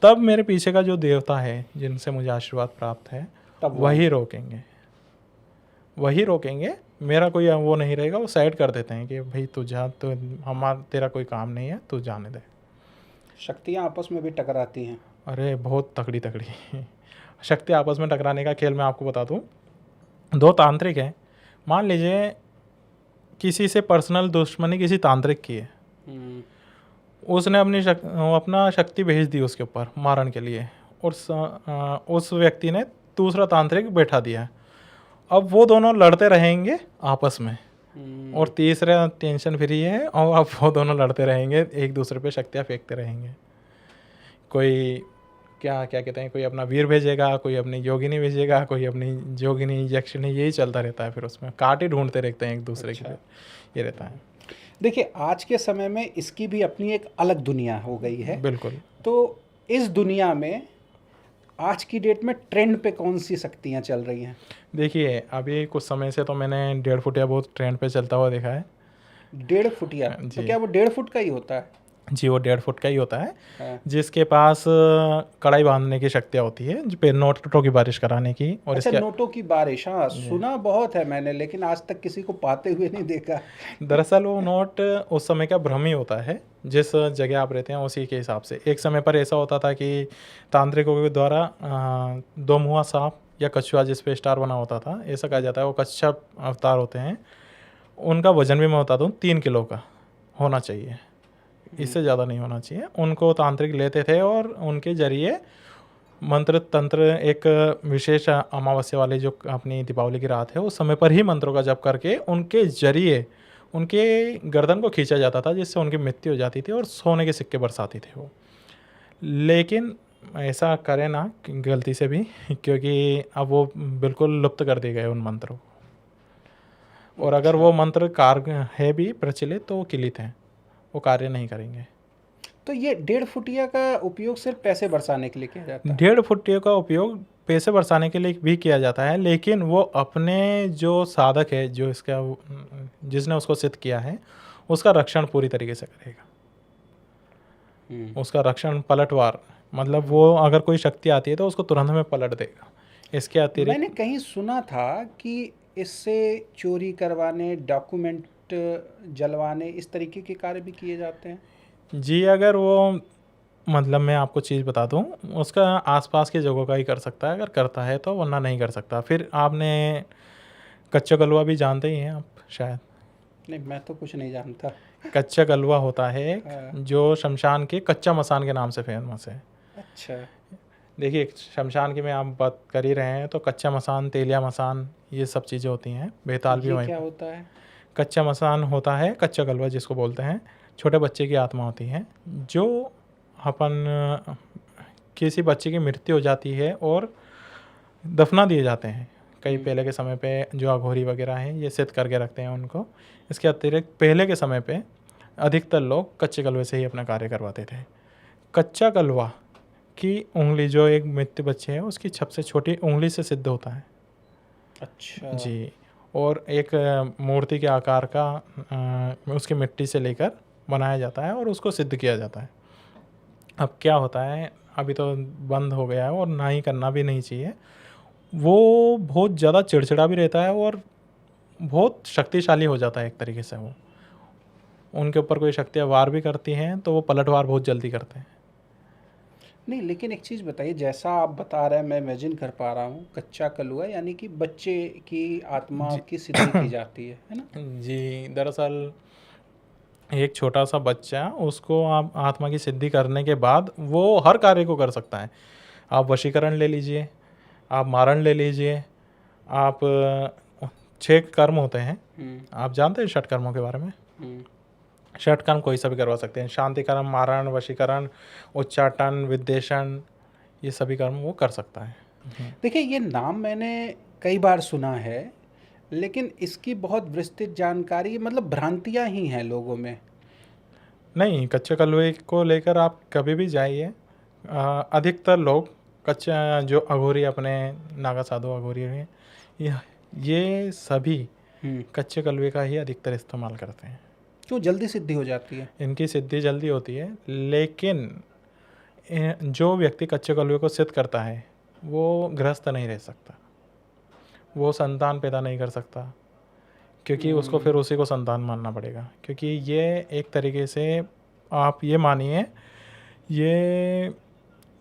तब मेरे पीछे का जो देवता है, जिनसे मुझे आशीर्वाद प्राप्त है, तब वही रोकेंगे। मेरा कोई वो नहीं रहेगा। वो साइड कर देते हैं कि भाई तू जा, तो हमारा तेरा कोई काम नहीं है, तू जाने दे। शक्तियाँ आपस में भी टकराती हैं? अरे बहुत तगड़ी शक्ति आपस में टकराने का खेल मैं आपको बता दूं। दो तांत्रिक हैं, मान लीजिए किसी से पर्सनल दुश्मनी किसी तांत्रिक की है, उसने अपना शक्ति भेज दी उसके ऊपर मारण के लिए, और उस व्यक्ति ने दूसरा तांत्रिक बैठा दिया। अब वो दोनों लड़ते रहेंगे आपस में, और तीसरा टेंशन फ्री है, और अब वो दोनों लड़ते रहेंगे, एक दूसरे पे शक्तियाँ फेंकते रहेंगे। कोई क्या कहते हैं, कोई अपना वीर भेजेगा, कोई अपनी योगिनी भेजेगा, कोई अपनी योगिनी यक्षिणी, यही चलता रहता है। फिर उसमें कांटे ढूंढते रहते हैं एक दूसरे के, ये रहता है। देखिए, आज के समय में इसकी भी अपनी एक अलग दुनिया हो गई है। बिल्कुल। तो इस दुनिया में आज की डेट में ट्रेंड पे कौन सी शक्तियाँ चल रही हैं? देखिए, अभी कुछ समय से तो मैंने 1.5 फुटिया बहुत ट्रेंड पे चलता हुआ देखा है। 1.5 फुटिया? तो क्या वो 1.5 फुट का ही होता है? जी, वो 1.5 फुट का ही होता है, हाँ। जिसके पास कड़ाई बांधने की शक्तियाँ होती है, जो पे नोटों की बारिश कराने की। और अच्छा, इसके नोटों की बारिश, हाँ जी। सुना बहुत है मैंने, लेकिन आज तक किसी को पाते हुए नहीं देखा। दरअसल वो नोट उस समय का भ्रम ही होता है, जिस जगह आप रहते हैं उसी के हिसाब से। एक समय पर ऐसा होता था कि तांत्रिकों के द्वारा दो मुहा सांप या कछुआ जिस पे स्टार बना होता था, ऐसा कहा जाता है, वो कच्छप अवतार होते हैं। उनका वजन भी मैं बता दूँ 3 किलो का होना चाहिए, इससे ज़्यादा नहीं होना चाहिए। उनको तांत्रिक लेते थे और उनके जरिए मंत्र तंत्र, एक विशेष अमावस्या वाली जो अपनी दीपावली की रात है उस समय पर ही मंत्रों का जप करके उनके जरिए उनके गर्दन को खींचा जाता था, जिससे उनकी मृत्यु हो जाती थी और सोने के सिक्के बरसाती थे वो। लेकिन ऐसा करें ना कि गलती से भी, क्योंकि अब वो बिल्कुल लुप्त कर दिए गए उन मंत्रों को। और अगर अच्छा। वो मंत्र कार्य है भी प्रचलित तो वो किलित हैं, वो कार्य नहीं करेंगे। तो ये 1.5 फुटिया का उपयोग सिर्फ पैसे बरसाने के लिए किया जाता है? 1.5 फुटिया का उपयोग पैसे बरसाने के लिए भी किया जाता है, लेकिन वो अपने जो साधक है, जो इसका जिसने उसको सिद्ध किया है, उसका रक्षण पूरी तरीके से करेगा। उसका रक्षण पलटवार, मतलब वो अगर कोई शक्ति आती है तो उसको तुरंत में पलट देगा। इसके अतिरिक्त मैंने कहीं सुना था कि इससे चोरी करवाने, डॉक्यूमेंट जलवाने, इस तरीके के कार्य भी किए जाते हैं। जी, अगर वो, मतलब मैं आपको चीज़ बता दूं, उसका आसपास की जगहों का ही कर सकता है अगर करता है तो, वरना नहीं कर सकता। फिर आपने कच्चा कलवा भी जानते ही हैं आप शायद। नहीं, मैं तो कुछ नहीं जानता। कच्चा कलवा होता है एक, हाँ। जो शमशान के कच्चा मसान के नाम से फेमस है। अच्छा। देखिए, शमशान की मैं आप बात कर ही रहे हैं तो कच्चा मसान, तेलिया मसान, ये सब चीज़ें होती हैं। बेताल भी ये वहीं क्या पर। होता है? कच्चा मसान होता है, कच्चा कलवा जिसको बोलते हैं, छोटे बच्चे की आत्मा होती है, जो अपन किसी बच्चे की मृत्यु हो जाती है और दफना दिए जाते हैं। कई पहले के समय पे जो अघोरी वगैरह हैं ये सिद्ध करके रखते हैं उनको। इसके अतिरिक्त पहले के समय पे अधिकतर लोग कच्चे कलवे से ही अपना कार्य करवाते थे। कच्चा कलवा की उंगली, जो एक मृत्यु बच्चे है उसकी सबसे छोटी उंगली से सिद्ध होता है। अच्छा। जी। और एक मूर्ति के आकार का उसकी मिट्टी से लेकर बनाया जाता है और उसको सिद्ध किया जाता है। अब क्या होता है, अभी तो बंद हो गया है और ना ही करना भी नहीं चाहिए। वो बहुत ज़्यादा चिड़चिड़ा भी रहता है और बहुत शक्तिशाली हो जाता है एक तरीके से। वो उनके ऊपर कोई शक्तियाँ वार भी करती हैं तो वो पलटवार बहुत जल्दी करते हैं। नहीं, लेकिन एक चीज़ बताइए, जैसा आप बता रहे हैं मैं इमेजिन कर पा रहा हूँ, कच्चा कलुआ यानी कि बच्चे की आत्मा जी। की सिद्धि की जाती है ना? जी, दरअसल एक छोटा सा बच्चा, उसको आप आत्मा की सिद्धि करने के बाद वो हर कार्य को कर सकता है। आप वशीकरण ले लीजिए, आप मारण ले लीजिए, आप 6 कर्म होते हैं। आप जानते हैं षट कर्मों के बारे में? हम्म। षट कर्म कोई सा भी करवा सकते हैं। शांति कर्म, मारण, वशीकरण, उच्चाटन, विद्वेषण, ये सभी कर्म वो कर सकता है। देखिए, ये नाम मैंने कई बार सुना है, लेकिन इसकी बहुत विस्तृत जानकारी, मतलब भ्रांतियाँ ही हैं लोगों में। नहीं, कच्चे कलवे को लेकर आप कभी भी जाइए, अधिकतर लोग कच्चा, जो अघोरी अपने नागा साधु अघोरी हैं, ये ये सभी कच्चे कलवे का ही अधिकतर इस्तेमाल करते हैं। क्यों? जल्दी सिद्धि हो जाती है? इनकी सिद्धि जल्दी होती है, लेकिन जो व्यक्ति कच्चे कलवे को सिद्ध करता है वो गृहस्थ नहीं रह सकता, वो संतान पैदा नहीं कर सकता, क्योंकि उसको फिर उसी को संतान मानना पड़ेगा। क्योंकि ये एक तरीके से, आप ये मानिए, ये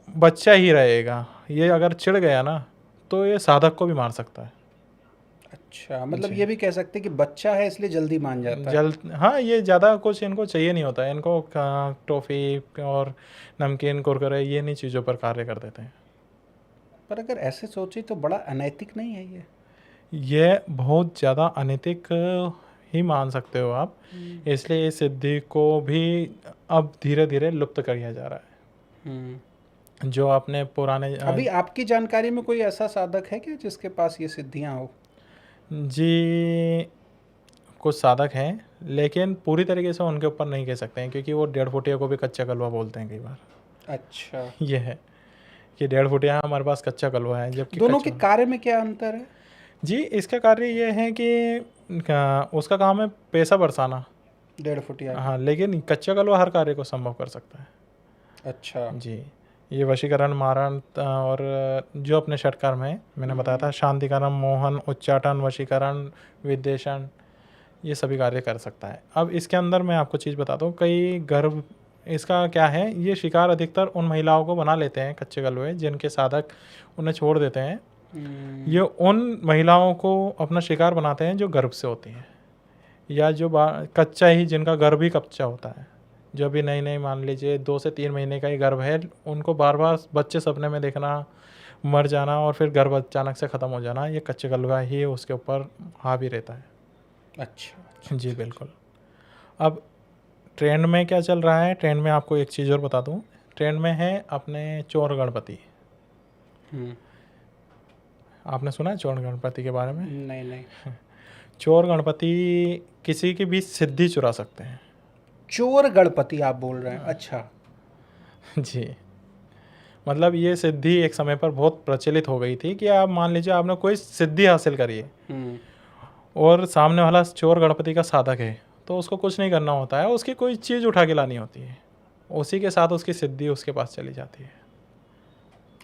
बच्चा ही रहेगा। ये अगर चिढ़ गया ना तो ये साधक को भी मार सकता है। अच्छा, मतलब जी। ये भी कह सकते हैं कि बच्चा है इसलिए जल्दी मान जाता है। जल्द, हाँ, ये ज़्यादा कुछ इनको चाहिए नहीं होता है। इनको टॉफ़ी और नमकीन, कुरकुरे, ये नहीं चीज़ों पर कार्य कर देते हैं। पर अगर ऐसे सोचे तो बड़ा अनैतिक नहीं है ये? ये बहुत ज़्यादा अनैतिक ही मान सकते हो आप। इसलिए इस सिद्धि को भी अब धीरे धीरे लुप्त कर दिया जा रहा है। जो आपने पुराने अभी आपकी जानकारी में कोई ऐसा साधक है क्या जिसके पास ये सिद्धियां हो? जी, कुछ साधक हैं, लेकिन पूरी तरीके से उनके ऊपर नहीं कह सकते हैं, क्योंकि वो 1.5 फुटिया को भी कच्चा कलवा बोलते हैं कई बार। अच्छा। ये है कि 1.5 फुटिया हमारे पास कच्चा कलवा है, जबकि दोनों के कच्चा, कार्य में क्या अंतर है? जी, इसका कार्य ये है कि उसका काम है पैसा बरसाना। 1.5 फुट हाँ, लेकिन कच्चा कलवा हर कार्य को संभव कर सकता है। अच्छा। जी, ये वशीकरण, मारण और जो अपने षटकर्म है, मैंने बताया था, शांतिकरण, मोहन, उच्चाटन, वशीकरण, विद्वेषण, ये सभी कार्य कर सकता है। अब इसके अंदर मैं आपको चीज़ बताता हूँ, कई गर्भ इसका क्या है, ये शिकार अधिकतर उन महिलाओं को बना लेते हैं कच्चे कलवे, जिनके साधक उन्हें छोड़ देते हैं। ये उन महिलाओं को अपना शिकार बनाते हैं जो गर्भ से होती हैं, या जो कच्चा ही, जिनका गर्भ ही कच्चा होता है, जो अभी नई नई, मान लीजिए 2 से 3 महीने का ही गर्भ है, उनको बार बार बच्चे सपने में देखना, मर जाना और फिर गर्भ अचानक से ख़त्म हो जाना, ये कच्चे कलवा ही उसके ऊपर हावी रहता है। अच्छा। जी बिल्कुल। अब ट्रेंड में क्या चल रहा है, ट्रेंड में आपको एक चीज़ और बता दूं, ट्रेंड में है अपने चोर गणपति। आपने सुना है चोर गणपति के बारे में? नहीं। चोर गणपति किसी की भी सिद्धि चुरा सकते हैं। चोर गणपति आप बोल रहे हैं? अच्छा। जी, मतलब ये सिद्धि एक समय पर बहुत प्रचलित हो गई थी कि आप मान लीजिए आपने कोई सिद्धि हासिल करी है और सामने वाला चोर गणपति का साधक है, तो उसको कुछ नहीं करना होता है, उसकी कोई चीज़ उठा के लानी होती है, उसी के साथ उसकी सिद्धि उसके पास चली जाती है।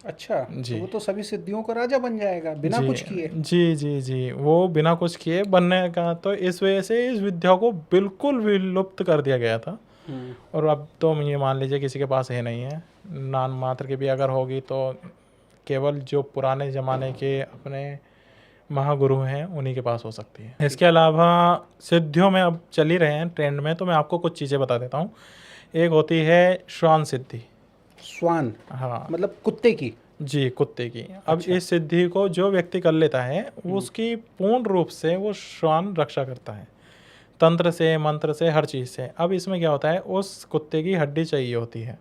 अच्छा, जी। तो वो तो सभी सिद्धियों का राजा बन जाएगा बिना कुछ किए। जी, वो बिना कुछ किए बनने का, तो इस वजह से इस विद्या को बिल्कुल विलुप्त कर दिया गया था। और अब तो ये मान लीजिए किसी के पास है नहीं है, नाम मात्र की भी अगर होगी तो केवल जो पुराने ज़माने के अपने महागुरु हैं उन्हीं के पास हो सकती है। इसके अलावा सिद्धियों में अब चल ही रहे हैं ट्रेंड में, तो मैं आपको कुछ चीज़ें बता देता हूँ। एक होती है श्वान सिद्धि। श्वान? हाँ, मतलब कुत्ते की? जी, कुत्ते की। अब अच्छा। इस सिद्धि को जो व्यक्ति कर लेता है, उसकी पूर्ण रूप से वो श्वान रक्षा करता है, तंत्र से, मंत्र से, हर चीज़ से। अब इसमें क्या होता है, उस कुत्ते की हड्डी चाहिए होती है,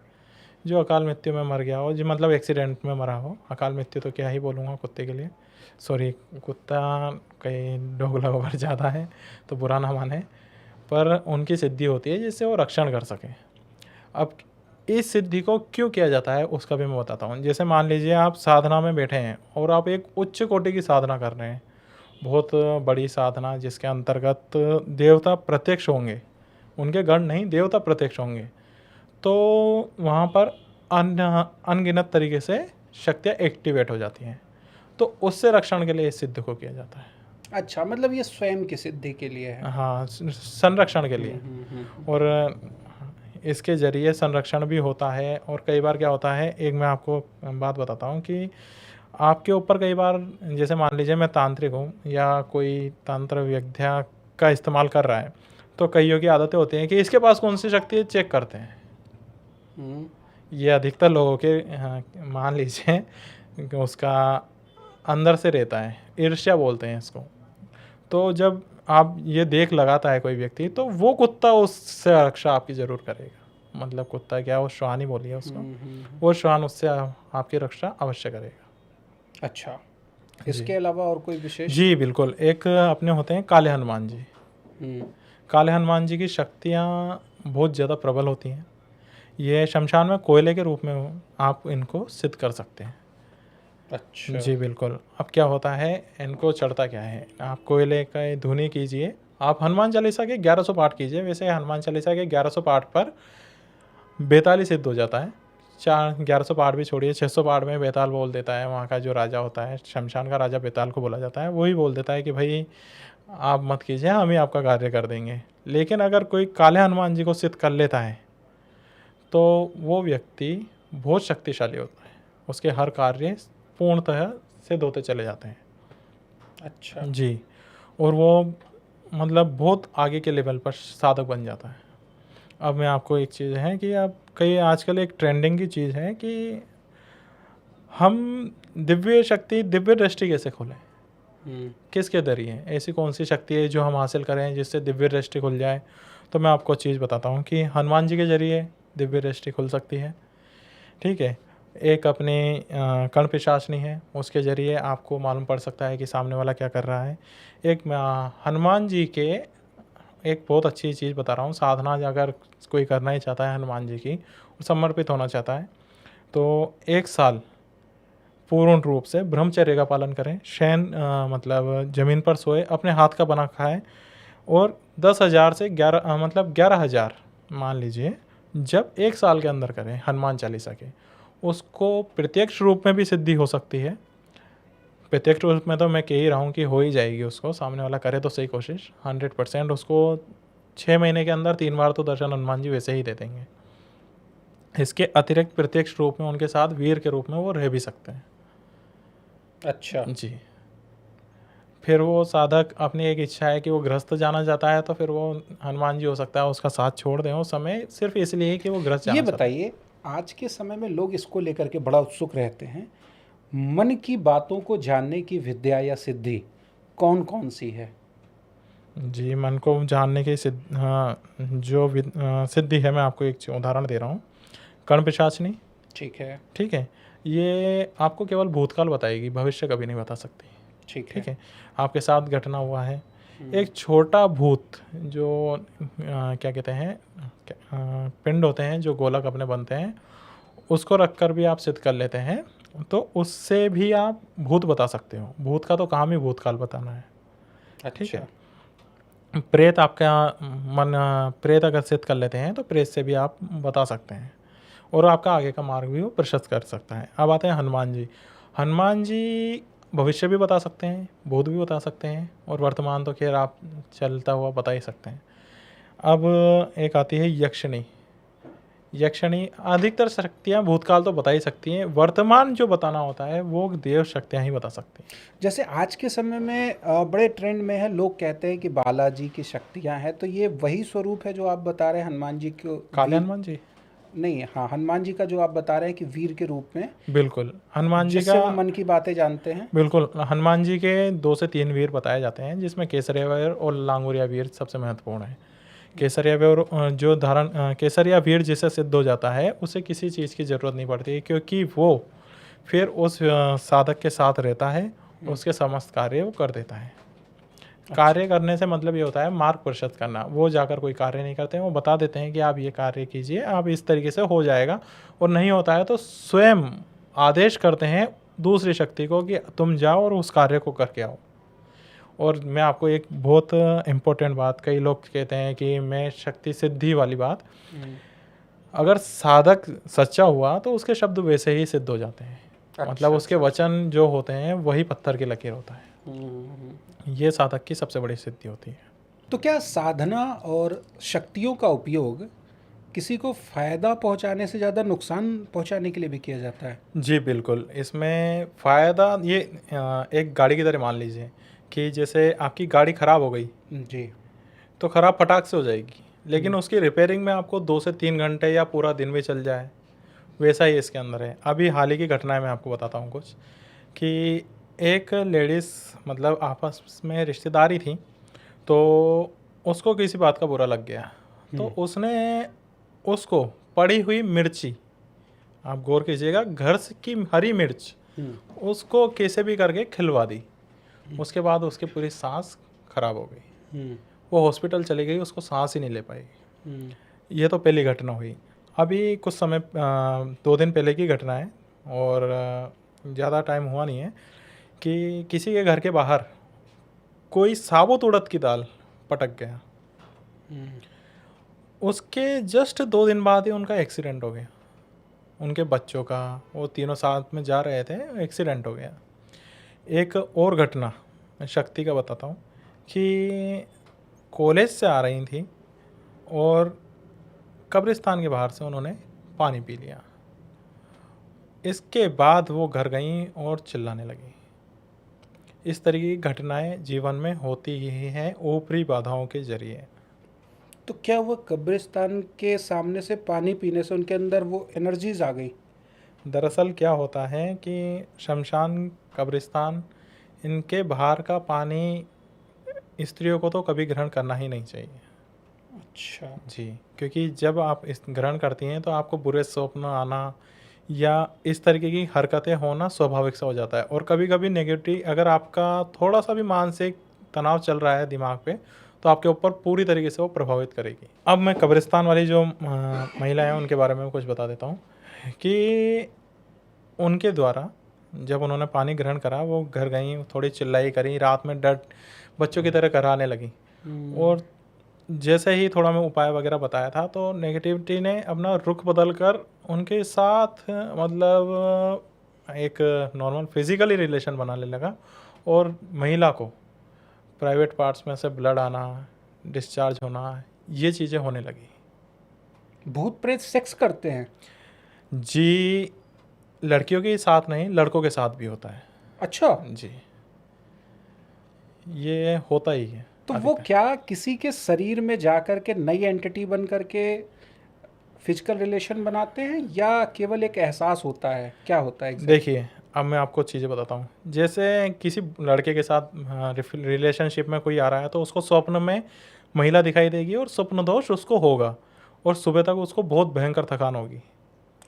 जो अकाल मृत्यु में मर गया हो, जो मतलब एक्सीडेंट में मरा हो। अकाल मृत्यु तो क्या ही बोलूँगा कुत्ते के लिए, सॉरी, कुत्ता कहीं डोगला ओवर ज़्यादा है तो बुरा ना माने, पर उनकी सिद्धि होती है जिससे वो रक्षण कर सकें। अब इस सिद्धि को क्यों किया जाता है उसका भी मैं बताता हूँ। जैसे मान लीजिए आप साधना में बैठे हैं और आप एक उच्च कोटि की साधना कर रहे हैं, बहुत बड़ी साधना, जिसके अंतर्गत देवता प्रत्यक्ष होंगे, उनके गण नहीं, देवता प्रत्यक्ष होंगे, तो वहाँ पर अनगिनत तरीके से शक्तियाँ एक्टिवेट हो जाती हैं, तो उससे रक्षण के लिए इस सिद्धि को किया जाता है। अच्छा, मतलब ये स्वयं की सिद्धि के लिए है? हाँ, संरक्षण के लिए। और इसके ज़रिए संरक्षण भी होता है। और कई बार क्या होता है, एक मैं आपको बात बताता हूँ कि आपके ऊपर कई बार, जैसे मान लीजिए मैं तांत्रिक हूँ या कोई तंत्र विद्या का इस्तेमाल कर रहा है, तो कईयों की आदतें होती हैं कि इसके पास कौन सी शक्ति है, चेक करते हैं। ये अधिकतर लोगों के, हाँ, मान लीजिए कि उसका अंदर से रहता है, ईर्ष्या बोलते हैं इसको। तो जब आप ये देख लगाता है कोई व्यक्ति, तो वो कुत्ता उससे रक्षा आपकी ज़रूर करेगा। मतलब कुत्ता क्या, वो श्वान ही बोलिए उसको, वो श्वान उससे आपकी रक्षा अवश्य करेगा। अच्छा, इसके अलावा और कोई विशेष? जी बिल्कुल। एक अपने होते हैं काले हनुमान जी। काले हनुमान जी की शक्तियाँ बहुत ज़्यादा प्रबल होती हैं। ये शमशान में कोयले के रूप में आप इनको सिद्ध कर सकते हैं। अच्छा। जी बिल्कुल। अब क्या होता है, इनको चढ़ता क्या है, आप कोयले का धुनी कीजिए, आप हनुमान चालीसा के 1100 पाठ कीजिए। वैसे हनुमान चालीसा के 1100 पाठ पर बेताल ही सिद्ध हो जाता है। 1100 पाठ भी छोड़िए, 600 पाठ में बेताल बोल देता है। वहाँ का जो राजा होता है, शमशान का राजा बेताल को बोला जाता है, वही बोल देता है कि भाई आप मत कीजिए, हम ही आपका कार्य कर देंगे। लेकिन अगर कोई काले हनुमान जी को सिद्ध कर लेता है तो वो व्यक्ति बहुत शक्तिशाली होता है, उसके हर कार्य पूर्णतः सिद्ध होते चले जाते हैं। अच्छा जी। और वो मतलब बहुत आगे के लेवल पर साधक बन जाता है। अब मैं आपको एक चीज़ है कि आप कई आजकल एक ट्रेंडिंग की चीज़ है कि हम दिव्य शक्ति, दिव्य दृष्टि कैसे खोलें, किसके जरिए, ऐसी कौन सी शक्ति है जो हम हासिल करें जिससे दिव्य दृष्टि खुल जाए। तो मैं आपको चीज़ बताता हूँ कि हनुमान जी के जरिए दिव्य दृष्टि खुल सकती है। ठीक है। एक अपनी कर्ण पिशाचनी है, उसके ज़रिए आपको मालूम पड़ सकता है कि सामने वाला क्या कर रहा है। एक हनुमान जी के एक बहुत अच्छी चीज़ बता रहा हूँ, साधना अगर कोई करना ही चाहता है हनुमान जी की, समर्पित होना चाहता है, तो 1 साल पूर्ण रूप से ब्रह्मचर्य का पालन करें। शयन मतलब ज़मीन पर सोए, अपने हाथ का बना खाए और 10,000 से 11 मतलब 11,000 मान लीजिए, जब 1 साल के अंदर करें हनुमान चालीसा के, उसको प्रत्यक्ष रूप में भी सिद्धि हो सकती है। प्रत्यक्ष रूप में तो मैं कह ही रहा हूँ कि हो ही जाएगी उसको, सामने वाला करे तो सही कोशिश, 100% उसको 6 महीने के अंदर 3 बार तो दर्शन हनुमान जी वैसे ही दे देंगे। इसके अतिरिक्त प्रत्यक्ष रूप में उनके साथ वीर के रूप में वो रह भी सकते हैं। अच्छा। जी। फिर वो साधक अपनी एक इच्छा है कि वो गृहस्थ जाना चाहता है, तो फिर वो हनुमान जी हो सकता है उसका साथ छोड़ दें उस समय, सिर्फ इसलिए कि वो गृहस्थ ये जाना चाहता है। बताइए, आज के समय में लोग इसको लेकर के बड़ा उत्सुक रहते हैं, मन की बातों को जानने की विद्या या सिद्धि कौन कौन सी है? जी, मन को जानने की सिद्धि है, मैं आपको एक उदाहरण दे रहा हूँ। कर्ण पिशाचनी, ठीक है। ठीक है, ये आपको केवल भूतकाल बताएगी, भविष्य कभी नहीं बता सकती। ठीक है। ठीक है, आपके साथ घटना हुआ है, एक छोटा भूत जो क्या कहते हैं, पिंड होते हैं जो गोलक अपने बनते हैं, उसको रखकर भी आप सिद्ध कर लेते हैं, तो उससे भी आप भूत बता सकते हो। भूत का तो काम ही भूतकाल बताना है। ठीक अच्छा। है, प्रेत आपका मन, प्रेत अगर सिद्ध कर लेते हैं तो प्रेत से भी आप बता सकते हैं, और आपका आगे का मार्ग भी वो प्रशस्त कर सकता है। अब आते हैं हनुमान जी। हनुमान जी भविष्य भी बता सकते हैं, भूत भी बता सकते हैं, और वर्तमान तो खैर आप चलता हुआ बता ही सकते हैं। अब एक आती है यक्षिणी। यक्षिणी अधिकतर शक्तियाँ भूतकाल तो बता ही सकती हैं, वर्तमान जो बताना होता है वो देव शक्तियाँ ही बता सकती हैं। जैसे आज के समय में बड़े ट्रेंड में है, लोग कहते हैं कि बालाजी की शक्तियां हैं, तो ये वही स्वरूप है जो आप बता रहे हैं हनुमान जी को? काले वीर- हनुमान जी, नहीं, हाँ, हनुमान जी का जो आप बता रहे हैं कि वीर के रूप में, बिल्कुल हनुमान जी जिससे का, वो मन की बातें जानते हैं। बिल्कुल हनुमान जी के 2 से 3 वीर बताए जाते हैं, जिसमें केसरिया वीर और लांगुरिया वीर सबसे महत्वपूर्ण है। केसरिया वीर जो केसरिया वीर जिसे सिद्ध हो जाता है, उसे किसी चीज़ की ज़रूरत नहीं पड़ती, क्योंकि वो फिर उस साधक के साथ रहता है, उसके समस्त कार्य वो कर देता है। कार्य करने से मतलब ये होता है मार्ग प्रशस्त करना। वो जाकर कोई कार्य नहीं करते हैं, वो बता देते हैं कि आप ये कार्य कीजिए, आप इस तरीके से हो जाएगा, और नहीं होता है तो स्वयं आदेश करते हैं दूसरी शक्ति को कि तुम जाओ और उस कार्य को करके आओ। और मैं आपको एक बहुत इम्पोर्टेंट बात, कई लोग कहते हैं कि मैं शक्ति सिद्धि वाली बात, अगर साधक सच्चा हुआ तो उसके शब्द वैसे ही सिद्ध हो जाते हैं। मतलब उसके वचन जो होते हैं वही पत्थर की लकीर होता है। ये साधक की सबसे बड़ी सिद्धि होती है। तो क्या साधना और शक्तियों का उपयोग किसी को फायदा पहुंचाने से ज़्यादा नुकसान पहुंचाने के लिए भी किया जाता है? जी बिल्कुल, इसमें फ़ायदा ये एक गाड़ी की तरह मान लीजिए कि जैसे आपकी गाड़ी ख़राब हो गई, जी। तो ख़राब फटाक से हो जाएगी, लेकिन उसकी रिपेयरिंग में आपको 2 से 3 घंटे या पूरा दिन भी चल जाए, वैसा ही इसके अंदर है। अभी हाल ही की घटना है, मैं आपको बताता हूँ कुछ, कि एक लेडीज़ मतलब आपस में रिश्तेदारी थी, तो उसको किसी बात का बुरा लग गया, तो उसने उसको पड़ी हुई मिर्ची, आप गौर कीजिएगा, घर की हरी मिर्च, उसको कैसे भी करके खिलवा दी। उसके बाद उसकी पूरी सांस खराब हो गई, वो हॉस्पिटल चली गई, उसको सांस ही नहीं ले पाई। ये तो पहली घटना हुई। अभी कुछ समय 2 दिन पहले की घटना है, और ज़्यादा टाइम हुआ नहीं है, कि किसी के घर के बाहर कोई साबुत उड़द की दाल पटक गया। उसके जस्ट 2 दिन बाद ही उनका एक्सीडेंट हो गया, उनके बच्चों का, वो तीनों साथ में जा रहे थे, एक्सीडेंट हो गया। एक और घटना मैं शक्ति का बताता हूँ, कि कॉलेज से आ रही थी और कब्रिस्तान के बाहर से उन्होंने पानी पी लिया। इसके बाद वो घर गईं और चिल्लाने लगी। इस तरह की घटनाएं जीवन में होती ही हैं ऊपरी बाधाओं के जरिए। तो क्या वो कब्रिस्तान के सामने से पानी पीने से उनके अंदर वो एनर्जीज आ गई? दरअसल क्या होता है कि शमशान, कब्रिस्तान, इनके बाहर का पानी स्त्रियों को तो कभी ग्रहण करना ही नहीं चाहिए। अच्छा। जी, क्योंकि जब आप इस ग्रहण करती हैं तो आपको बुरे स्वप्न आना या इस तरीके की हरकतें होना स्वाभाविक सा हो जाता है, और कभी कभी नेगेटिव, अगर आपका थोड़ा सा भी मानसिक तनाव चल रहा है दिमाग पे, तो आपके ऊपर पूरी तरीके से वो प्रभावित करेगी। अब मैं कब्रिस्तान वाली जो महिला हैं उनके बारे में कुछ बता देता हूँ, कि उनके द्वारा जब उन्होंने पानी ग्रहण करा, वो घर गई, थोड़ी चिल्लाई करी, रात में डर बच्चों की तरह कराने लगी। और जैसे ही थोड़ा मैं उपाय वगैरह बताया था तो नेगेटिविटी ने अपना रुख बदल कर उनके साथ मतलब एक नॉर्मल फिजिकली रिलेशन बनाने लगा और महिला को प्राइवेट पार्ट्स में से ब्लड आना, डिस्चार्ज होना, ये चीज़ें होने लगी। भूत प्रेत सेक्स करते हैं? जी, लड़कियों के साथ नहीं, लड़कों के साथ भी होता है। अच्छा, जी, ये होता ही है तो वो अधिकतर। क्या किसी के शरीर में जाकर के नई एंटिटी बन करके फिजिकल रिलेशन बनाते हैं, या केवल एक एहसास होता है? क्या होता है exactly? देखिए, अब मैं आपको चीज़ें बताता हूँ। जैसे किसी लड़के के साथ रिलेशनशिप में कोई आ रहा है तो उसको स्वप्न में महिला दिखाई देगी और स्वप्न दोष उसको होगा और सुबह तक उसको बहुत भयंकर थकान होगी।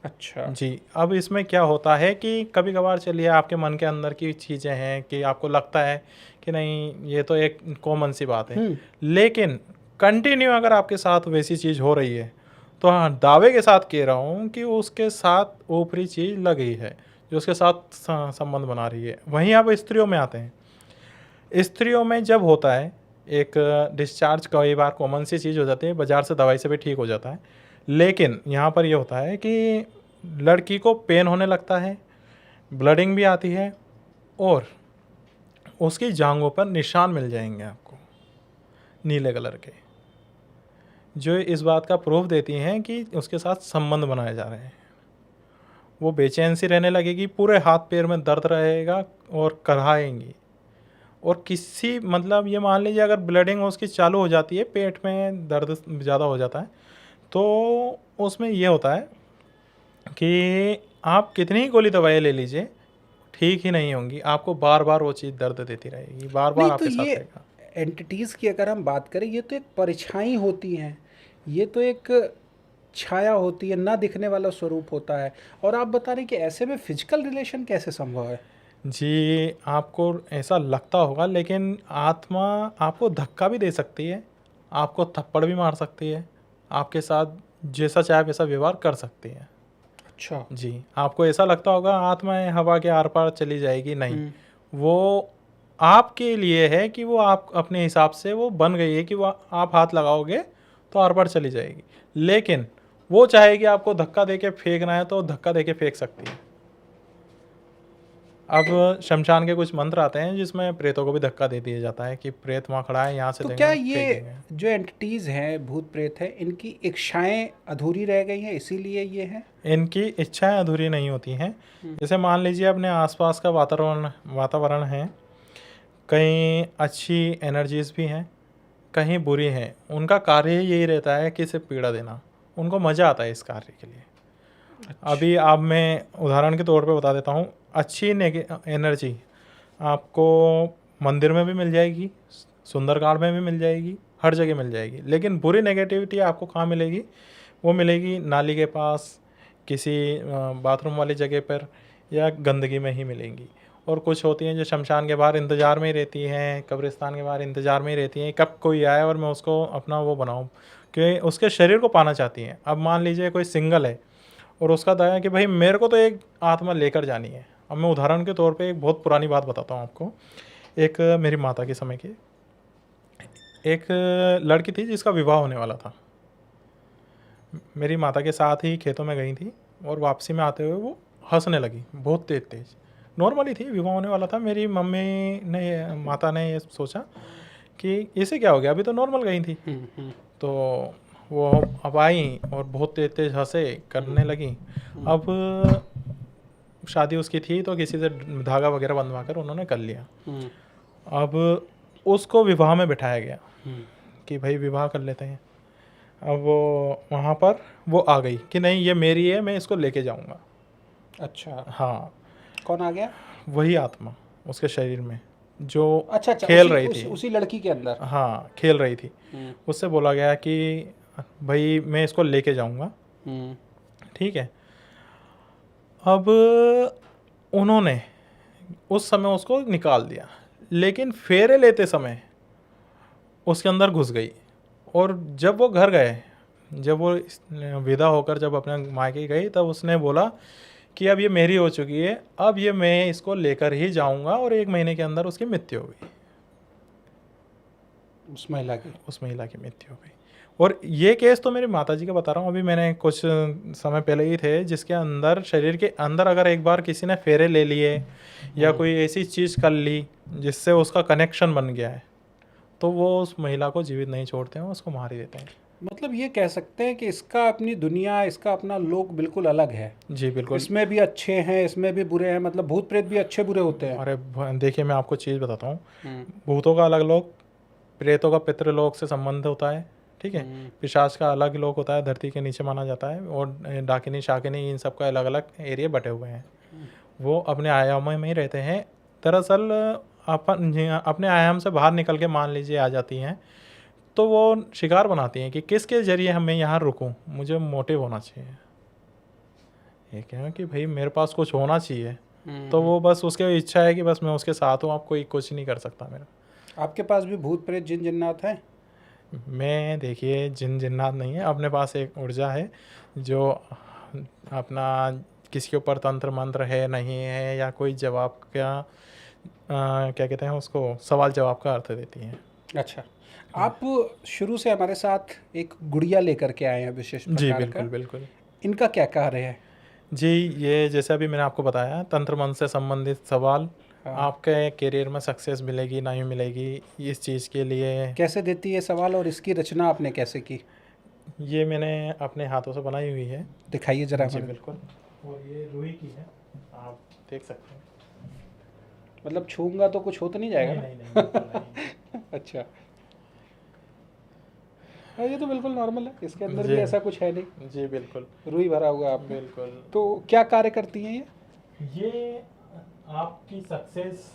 अच्छा। जी, अब इसमें क्या होता है कि कभी-कभार चलिए आपके मन के अंदर की चीज़ें हैं कि आपको लगता है कि नहीं, ये तो एक कॉमन सी बात है। लेकिन कंटिन्यू अगर आपके साथ वैसी चीज़ हो रही है, तो हाँ, दावे के साथ कह रहा हूँ कि उसके साथ ऊपरी चीज़ लगी है, जो उसके साथ संबंध बना रही है। वहीं अब स्त्रियों में आते हैं। स्त्रियों में जब होता है, एक डिस्चार्ज कई बार कॉमन सी चीज़ हो जाती है, बाज़ार से दवाई से भी ठीक हो जाता है। लेकिन यहाँ पर ये होता है कि लड़की को पेन होने लगता है, ब्लडिंग भी आती है और उसकी जांघों पर निशान मिल जाएंगे आपको, नीले कलर के, जो इस बात का प्रूफ देती हैं कि उसके साथ संबंध बनाए जा रहे हैं। वो बेचैन सी रहने लगेगी, पूरे हाथ पैर में दर्द रहेगा और कराएंगी। और किसी मतलब ये मान लीजिए अगर ब्लडिंग उसकी चालू हो जाती है, पेट में दर्द ज़्यादा हो जाता है, तो उसमें ये होता है कि आप कितनी ही गोली दवाई ले लीजिए, ठीक ही नहीं होंगी। आपको बार बार वो चीज़ दर्द देती रहेगी, बार बार नहीं, तो आपके साथ ये रहेगा। एंटिटीज़ की अगर हम बात करें, ये तो एक परछाई होती हैं, ये तो एक छाया होती है, ना दिखने वाला स्वरूप होता है। और आप बता रहे हैं कि ऐसे में फिजिकल रिलेशन कैसे संभव है? जी, आपको ऐसा लगता होगा लेकिन आत्मा आपको धक्का भी दे सकती है, आपको थप्पड़ भी मार सकती है, आपके साथ जैसा चाहे वैसा व्यवहार कर सकती है। अच्छा। जी, आपको ऐसा लगता होगा आत्माएँ हवा के आर-पार चली जाएगी, नहीं। वो आपके लिए है कि वो आप अपने हिसाब से वो बन गई है कि वो आप हाथ लगाओगे तो आर-पार चली जाएगी। लेकिन वो चाहेगी आपको धक्का देके फेंकना है तो धक्का देके फेंक सकती है। अब शमशान के कुछ मंत्र आते हैं जिसमें प्रेतों को भी धक्का दे दिया जाता है कि प्रेत वहाँ खड़ा है, यहाँ से तो देंगे क्या हम ये फेंक देंगे। जो एंटिटीज़ हैं, भूत प्रेत हैं, इनकी इच्छाएं अधूरी रह गई हैं इसीलिए ये है? इनकी इच्छाएं अधूरी नहीं होती हैं। जैसे मान लीजिए अपने आसपास का वातावरण वातावरण है, कहीं अच्छी एनर्जीज भी हैं, कहीं बुरी हैं। उनका कार्य ही यही रहता है कि सिर्फ पीड़ा देना। उनको मज़ा आता है इस कार्य के लिए। अभी आप मैं उदाहरण के तौर पे बता देता हूँ, अच्छी एनर्जी आपको मंदिर में भी मिल जाएगी, सुंदरकांड में भी मिल जाएगी, हर जगह मिल जाएगी। लेकिन बुरी नेगेटिविटी आपको कहाँ मिलेगी? वो मिलेगी नाली के पास, किसी बाथरूम वाली जगह पर, या गंदगी में ही मिलेंगी। और कुछ होती हैं जो शमशान के बाहर इंतज़ार में ही रहती हैं, कब्रिस्तान के बाहर इंतज़ार में ही रहती हैं, कब कोई आए और मैं उसको अपना वो बनाऊँ, कि उसके शरीर को पाना चाहती हैं। अब मान लीजिए कोई सिंगल है और उसका दावा है कि भाई मेरे को तो एक आत्मा लेकर जानी है। अब मैं उदाहरण के तौर पे एक बहुत पुरानी बात बताता हूँ आपको। एक मेरी माता के समय की एक लड़की थी जिसका विवाह होने वाला था। मेरी माता के साथ ही खेतों में गई थी और वापसी में आते हुए वो हंसने लगी, बहुत तेज तेज। नॉर्मली थी, विवाह होने वाला था। मेरी मम्मी ने, माता ने ये सोचा कि इसे क्या हो गया, अभी तो नॉर्मल गई थी। तो वो अब आई और बहुत तेज तेज हंसे करने लगी। अब शादी उसकी थी तो किसी से धागा वगैरह बंधवा कर उन्होंने कर लिया। अब उसको विवाह में बिठाया गया कि भाई विवाह कर लेते हैं। अब वो वहाँ पर वो आ गई कि नहीं ये मेरी है, मैं इसको लेके जाऊँगा। अच्छा, हाँ, कौन आ गया? वही आत्मा उसके शरीर में जो अच्छा अच्छा, खेल उसी रही उसी, थी। उसी लड़की के अंदर। हाँ, खेल रही थी। उससे बोला गया कि भाई मैं इसको लेके जाऊँगा, ठीक है। अब उन्होंने उस समय उसको निकाल दिया, लेकिन फेरे लेते समय उसके अंदर घुस गई। और जब वो घर गए, जब वो विदा होकर जब अपने मायके गई, तब उसने बोला कि अब ये मेरी हो चुकी है, अब ये मैं इसको लेकर ही जाऊंगा। और 1 महीने के अंदर उसकी मृत्यु हो गई। उस महिला की। उस महिला की मृत्यु हो गई। और ये केस तो मेरी माताजी का बता रहा हूँ, अभी मैंने कुछ समय पहले ही थे, जिसके अंदर शरीर के अंदर अगर एक बार किसी ने फेरे ले लिए या कोई ऐसी चीज़ कर ली जिससे उसका कनेक्शन बन गया है, तो वो उस महिला को जीवित नहीं छोड़ते हैं, उसको मार ही देते हैं। मतलब ये कह सकते हैं कि इसका अपनी दुनिया, इसका अपना लोक बिल्कुल अलग है। जी बिल्कुल। इसमें भी अच्छे हैं, इसमें भी बुरे हैं, मतलब भूत प्रेत भी अच्छे बुरे होते हैं। अरे देखिए, मैं आपको चीज़ बताता हूँ। हम्म, भूतों का अलग लोक, प्रेतों का पितृलोक से संबंध होता है, ठीक है। पिशाच का अलग लोक होता है, धरती के नीचे माना जाता है। और डाकिनी शाकिनी इन सब का अलग अलग एरिया बटे हुए हैं, वो अपने आयामों में ही रहते हैं। दरअसल अपने आयाम से बाहर निकल के मान लीजिए आ जाती हैं, तो वो शिकार बनाती हैं कि किसके ज़रिए मैं यहाँ रुकूं, मुझे मोटिव होना चाहिए। ये क्या कि भाई मेरे पास कुछ होना चाहिए, तो वो बस उसकी इच्छा है कि बस मैं उसके साथ हूँ, आप कोई कुछ नहीं कर सकता मेरा। आपके पास भी भूत प्रेत जिन जिन्नात हैं? मैं देखिए जिन जिन्नात नहीं है, अपने पास एक ऊर्जा है जो अपना किसी के ऊपर तंत्र मंत्र है नहीं है, या कोई जवाब का क्या कहते हैं उसको, सवाल जवाब का अर्थ देती है। अच्छा, आप शुरू से हमारे साथ एक गुड़िया लेकर के आए हैं विशेष जी प्रकार बिल्कुल का। बिल्कुल। इनका क्या कार्य है? जी, ये जैसे अभी मैंने आपको बताया, तंत्र मंत्र से संबंधित सवाल, हाँ। आपके करियर में सक्सेस मिलेगी नहीं मिलेगी, इस चीज़ के लिए कैसे देती है सवाल, और इसकी रचना आपने कैसे की? ये मैंने अपने हाथों से बनाई हुई है। दिखाइए जरा जी हमें। बिल्कुल। और ये रूई की है, आप देख सकते हैं। मतलब छूंगा तो कुछ हो तो नहीं जाएगा ना? नहीं नहीं बिल्कुल नहीं। अच्छा, हाँ, ये तो बिल्कुल नॉर्मल है, इसके अंदर भी जी। ऐसा कुछ है नहीं। जी बिल्कुल रुई भरा हुआ है आपने। बिल्कुल। तो क्या कार्य करती हैं ये? ये आपकी सक्सेस,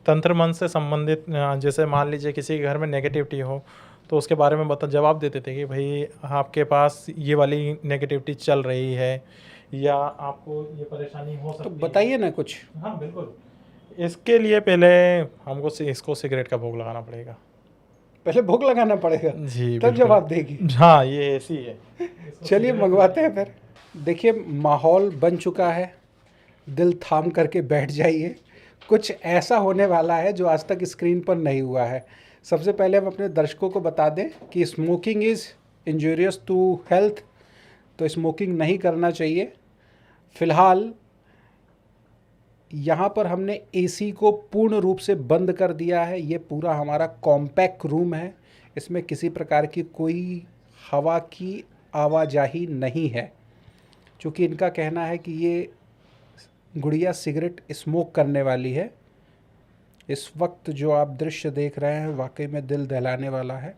तंत्र मन से संबंधित, जैसे मान लीजिए किसी के घर में नेगेटिविटी हो, तो उसके बारे में जवाब देते थे कि भाई आपके पास ये वाली नेगेटिविटी चल रही है, या आपको ये परेशानी हो सकती तो है। बताइए ना कुछ। हाँ बिल्कुल। इसके लिए पहले हमको इसको सिगरेट का भोग लगाना पड़ेगा। पहले भोग लगाना पड़ेगा, जी तब बिल्कुल। जवाब देगी। हाँ, ये ऐसी है। चलिए मंगवाते हैं फिर। देखिए, माहौल बन चुका है, दिल थाम करके बैठ जाइए। कुछ ऐसा होने वाला है जो आज तक स्क्रीन पर नहीं हुआ है। सबसे पहले हम अपने दर्शकों को बता दें कि smoking is injurious to health, तो स्मोकिंग नहीं करना चाहिए। फिलहाल यहाँ पर हमने एसी को पूर्ण रूप से बंद कर दिया है। ये पूरा हमारा कॉम्पैक्ट रूम है, इसमें किसी प्रकार की कोई हवा की आवाजाही नहीं है। चूँकि इनका कहना है कि ये गुड़िया सिगरेट स्मोक करने वाली है। इस वक्त जो आप दृश्य देख रहे हैं वाकई में दिल दहलाने वाला है।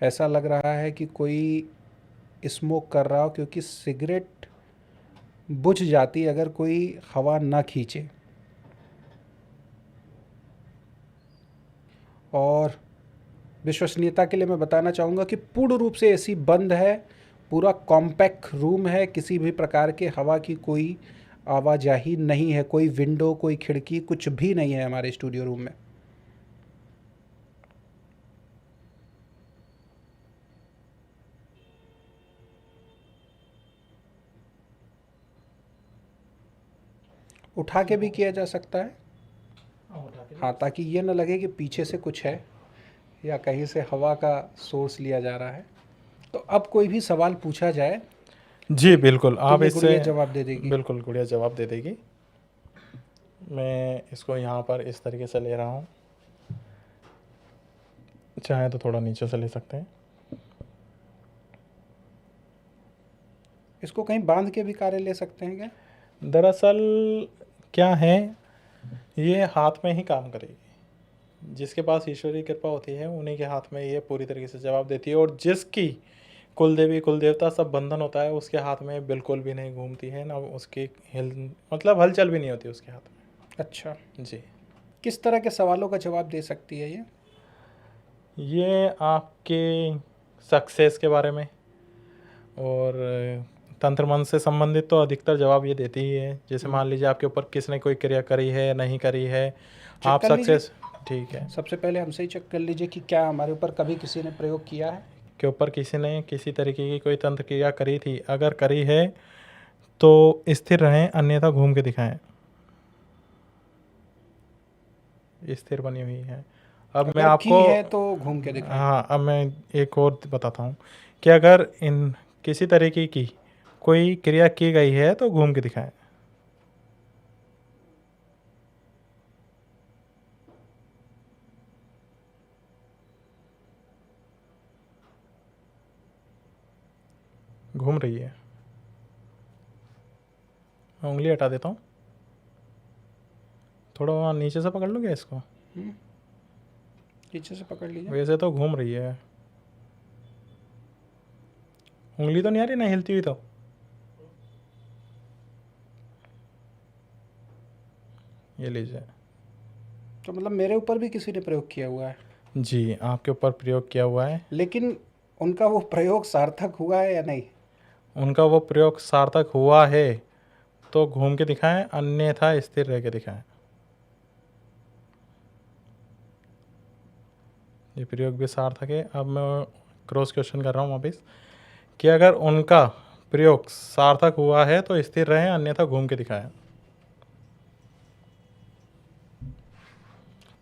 ऐसा लग रहा है कि कोई स्मोक कर रहा हो, क्योंकि सिगरेट बुझ जाती अगर कोई हवा ना खींचे। और विश्वसनीयता के लिए मैं बताना चाहूँगा कि पूर्ण रूप से एसी बंद है, पूरा कॉम्पैक्ट रूम है, किसी भी प्रकार के हवा की कोई आवाजाही नहीं है, कोई विंडो, कोई खिड़की, कुछ भी नहीं है हमारे स्टूडियो रूम में। उठा के भी किया जा सकता है, हाँ, ताकि ये ना लगे कि पीछे से कुछ है या कहीं से हवा का सोर्स लिया जा रहा है। तो अब कोई भी सवाल पूछा जाए जी बिल्कुल, आप ये इससे गुड़िया जवाब दे देगी। बिल्कुल गुड़िया जवाब दे देगी। मैं इसको यहाँ पर इस तरीके से ले रहा हूँ, चाहे तो थोड़ा नीचे से ले सकते हैं। इसको कहीं बांध के भी कार्य ले सकते हैं क्या? दरअसल क्या है, ये हाथ में ही काम करेगी। जिसके पास ईश्वरीय कृपा होती है उन्हीं के हाथ में ये पूरी तरीके से जवाब देती है। और जिसकी कुल देवी कुल देवता सब बंधन होता है, उसके हाथ में बिल्कुल भी नहीं घूमती है, ना उसकी मतलब हलचल भी नहीं होती उसके हाथ में। अच्छा, जी। किस तरह के सवालों का जवाब दे सकती है ये आपके सक्सेस के बारे में और तंत्र मन से संबंधित तो अधिकतर जवाब ये देती ही है। जैसे मान लीजिए आपके ऊपर किसने कोई क्रिया करी है नहीं करी है, आप कर लीजिए। सक्सेस, ठीक है, सबसे पहले हमसे ही चेक कर लीजिए कि क्या हमारे ऊपर कभी किसी ने प्रयोग किया है। के ऊपर किसी ने किसी तरीके की कोई तंत्र क्रिया करी थी, अगर करी है तो स्थिर रहें, अन्यथा घूम के दिखाएं। स्थिर बनी हुई है। अब मैं अगर आपको की है तो घूम के दिखाइए। हाँ, अब मैं एक और बताता हूँ कि अगर इन किसी तरीके की कोई क्रिया की गई है तो घूम के दिखाएं। घूम रही है। मैं उंगली हटा देता हूँ, थोड़ा वहाँ नीचे से पकड़ लो क्या इसको। पीछे से पकड़ लीजिए। वैसे तो घूम रही है, उंगली तो नहीं आ रही ना हिलती हुई तो। ये लीजिए। तो मतलब मेरे ऊपर भी किसी ने प्रयोग किया हुआ है, जी, आपके ऊपर प्रयोग किया हुआ है। लेकिन उनका वो प्रयोग सार्थक हुआ है या नहीं? उनका वो प्रयोग सार्थक हुआ है तो घूम के दिखाएं, अन्यथा स्थिर रह के दिखाएं। ये प्रयोग भी सार्थक है। अब मैं क्रॉस क्वेश्चन कर रहा हूँ वापिस कि अगर उनका प्रयोग सार्थक हुआ है तो स्थिर रहें, अन्यथा घूम के दिखाएं।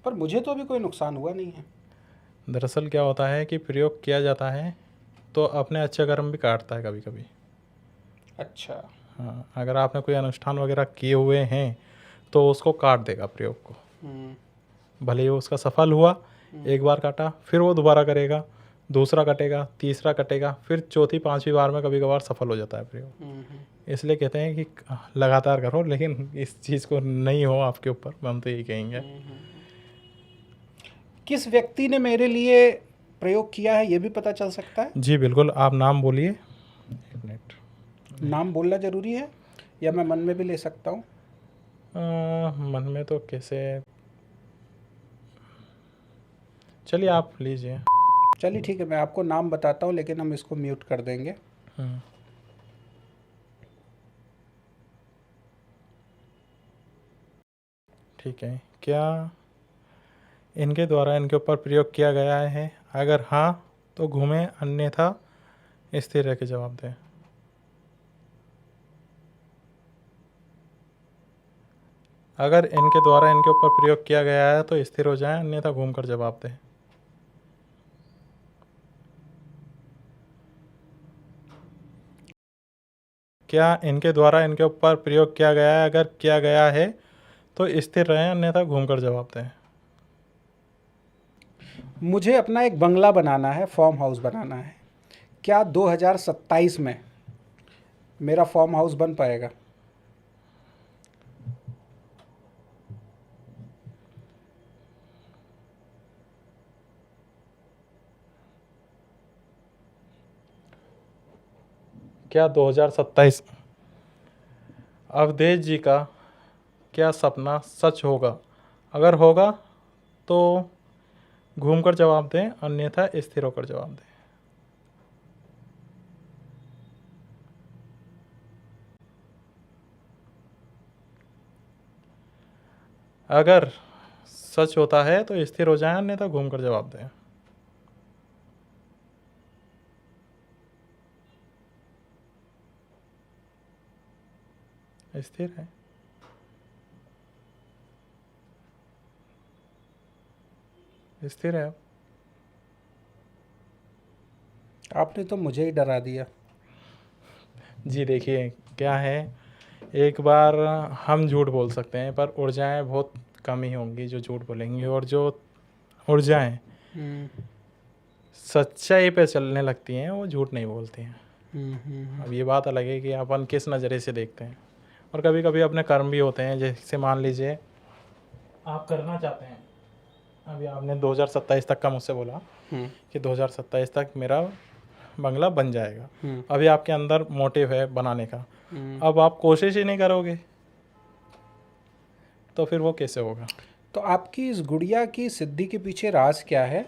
पर मुझे तो अभी कोई नुकसान हुआ नहीं है। दरअसल क्या होता है कि प्रयोग किया जाता है तो अपने अच्छे कर्म भी काटता है कभी कभी। अच्छा। हाँ, अगर आपने कोई अनुष्ठान वगैरह किए हुए हैं तो उसको काट देगा प्रयोग को। भले ही उसका सफल हुआ, एक बार काटा, फिर वो दोबारा करेगा, दूसरा कटेगा, तीसरा कटेगा, फिर चौथी पांचवी बार में कभी कभार सफल हो जाता है प्रयोग। इसलिए कहते हैं कि लगातार करो, लेकिन इस चीज़ को नहीं हो आपके ऊपर, हम तो यही कहेंगे। किस व्यक्ति ने मेरे लिए प्रयोग किया है ये भी पता चल सकता है? जी बिल्कुल, आप नाम बोलिए। एक मिनट। नाम बोलना जरूरी है या मैं मन में भी ले सकता हूँ? मन में तो कैसे, चलिए आप लीजिए। चलिए ठीक है, मैं आपको नाम बताता हूँ, लेकिन हम इसको म्यूट कर देंगे। ठीक है, क्या इनके द्वारा इनके ऊपर प्रयोग किया गया है? अगर हाँ तो घूमें, अन्यथा स्थिर रह के जवाब दें। अगर इनके द्वारा इनके ऊपर प्रयोग किया गया है तो स्थिर हो जाएं, अन्यथा घूमकर जवाब दें। क्या इनके द्वारा इनके ऊपर प्रयोग किया गया है? अगर किया गया है तो स्थिर रहें, अन्यथा घूमकर जवाब दें। मुझे अपना एक बंगला बनाना है, फार्म हाउस बनाना है। क्या 2027 में मेरा फार्म हाउस बन पाएगा? क्या 2027 अवधेश जी का क्या सपना सच होगा? अगर होगा तो घूमकर जवाब दें, अन्यथा स्थिर होकर जवाब दें। अगर सच होता है तो स्थिर हो जाएं, अन्यथा घूमकर जवाब दें। स्थिर है। स्थिर है। आपने तो मुझे ही डरा दिया। जी देखिए क्या है, एक बार हम झूठ बोल सकते हैं पर ऊर्जाएं बहुत कम ही होंगी जो झूठ बोलेंगी, और जो ऊर्जाएं सच्चाई पे चलने लगती हैं वो झूठ नहीं बोलती हैं। अब ये बात अलग है कि अपन किस नज़रिए से देखते हैं, और कभी कभी अपने कर्म भी होते हैं। जैसे मान लीजिए आप करना चाहते हैं, अभी आपने 2027 तक का मुझसे बोला कि 2027 तक मेरा बंगला बन जाएगा। अभी आपके अंदर मोटिव है बनाने का, अब आप कोशिश ही नहीं करोगे तो फिर वो कैसे होगा? तो आपकी इस गुड़िया की सिद्धि के पीछे राज क्या है,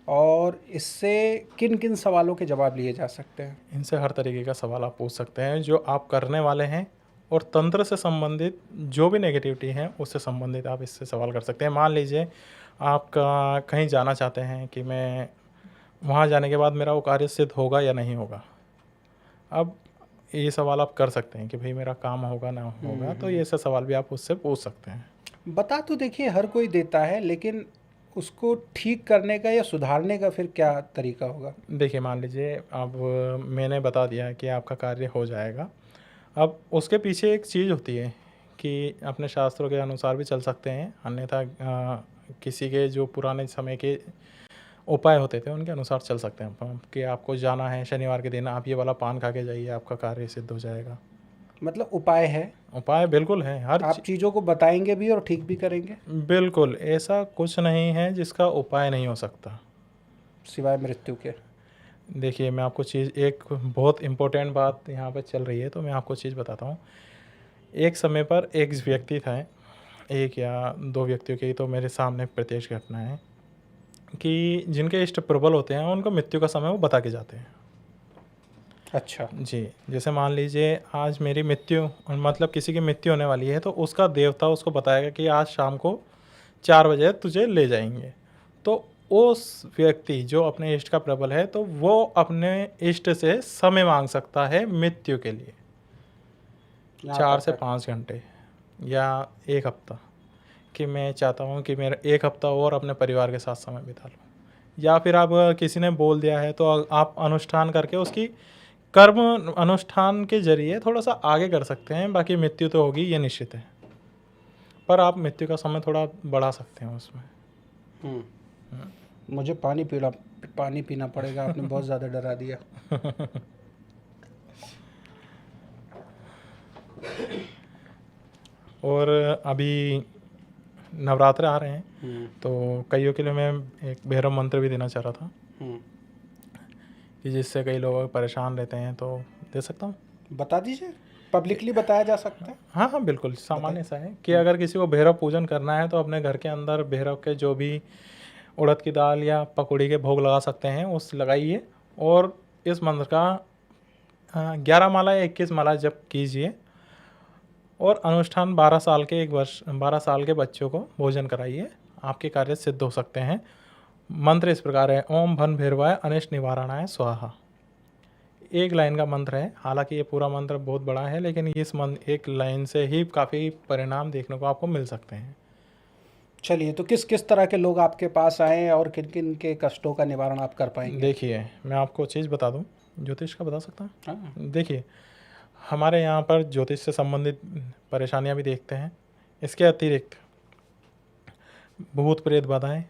और इससे किन किन सवालों के जवाब लिए जा सकते हैं? इनसे हर तरीके का सवाल आप पूछ सकते हैं जो आप करने वाले हैं, और तंत्र से संबंधित जो भी नेगेटिविटी है उससे संबंधित आप इससे सवाल कर सकते हैं। मान लीजिए आपका कहीं जाना चाहते हैं कि मैं वहाँ जाने के बाद मेरा वो कार्य सिद्ध होगा या नहीं होगा। अब ये सवाल आप कर सकते हैं कि भाई मेरा काम होगा ना होगा, तो ये ऐसे सवाल भी आप उससे पूछ सकते हैं। बता तो देखिए हर कोई देता है, लेकिन उसको ठीक करने का या सुधारने का फिर क्या तरीका होगा? देखिए, मान लीजिए अब मैंने बता दिया कि आपका कार्य हो जाएगा। अब उसके पीछे एक चीज़ होती है कि अपने शास्त्रों के अनुसार भी चल सकते हैं, अन्यथा किसी के जो पुराने समय के उपाय होते थे उनके अनुसार चल सकते हैं हम कि आपको जाना है शनिवार के दिन, आप ये वाला पान खा के जाइए, आपका कार्य सिद्ध हो जाएगा। मतलब उपाय है, उपाय बिल्कुल है, हर आप चीज़ों को बताएंगे भी और ठीक भी करेंगे, बिल्कुल, ऐसा कुछ नहीं है जिसका उपाय नहीं हो सकता। सिवाय मृत्यु के। देखिए, मैं आपको चीज़ एक बहुत इम्पोर्टेंट बात यहाँ पे चल रही है, तो मैं आपको चीज़ बताता हूँ। एक समय पर एक व्यक्ति था, एक या 2 व्यक्तियों की तो मेरे सामने प्रत्यक्ष घटना है कि जिनके इष्ट प्रबल होते हैं, उनको मृत्यु का समय वो बता के जाते हैं। अच्छा। जी, जैसे मान लीजिए आज मेरी मृत्यु मतलब किसी की मृत्यु होने वाली है, तो उसका देवता उसको बताएगा कि आज शाम को 4 बजे तुझे ले जाएँगे। तो उस व्यक्ति जो अपने इष्ट का प्रबल है, तो वो अपने इष्ट से समय माँग सकता है मृत्यु के लिए। यहाँ 4 तक से है। 5 घंटे या 1 हफ़्ता, कि मैं चाहता हूँ कि मेरा 1 हफ़्ता और अपने परिवार के साथ समय बिता लूँ। या फिर आप किसी ने बोल दिया है, तो आप अनुष्ठान करके उसकी कर्म अनुष्ठान के ज़रिए थोड़ा-सा आगे कर सकते हैं, बाकी मृत्यु तो होगी, ये निश्चित है। पर आप मृत्यु का समय थोड़ा बढ़ा सकते हैं उसमें। मुझे पानी पीना पड़ेगा, आपने बहुत ज़्यादा डरा दिया। और अभी नवरात्र आ रहे हैं, तो कईयों के लिए मैं एक भैरव मंत्र भी देना चाह रहा था कि जिससे कई लोग परेशान रहते हैं, तो दे सकता हूँ? बता दीजिए, पब्लिकली बताया जा सकता है। हाँ, हाँ, बिल्कुल, सामान्य सा है कि अगर किसी को भैरव पूजन करना है, तो अपने घर के अंदर भैरव के जो भी उड़द की दाल या पकौड़ी के भोग लगा सकते हैं, उस लगाइए और इस मंत्र का 11 माला या 21 माला जप कीजिए और अनुष्ठान 12 साल के बच्चों को भोजन कराइए, आपके कार्य सिद्ध हो सकते हैं। मंत्र इस प्रकार है, ओम भन भैरवाय अनिष्ट निवारणाय स्वाहा। एक लाइन का मंत्र है, हालांकि ये पूरा मंत्र बहुत बड़ा है, लेकिन इस मंत्र एक लाइन से ही काफ़ी परिणाम देखने को आपको मिल सकते हैं। चलिए, तो किस किस तरह के लोग आपके पास आए और किन किन के कष्टों का निवारण आप कर पाएंगे? देखिए, मैं आपको चीज़ बता दूं, ज्योतिष का बता सकता हूँ? हाँ। देखिए, हमारे यहाँ पर ज्योतिष से संबंधित परेशानियाँ भी देखते हैं। इसके अतिरिक्त भूत प्रेत बाधाएँ,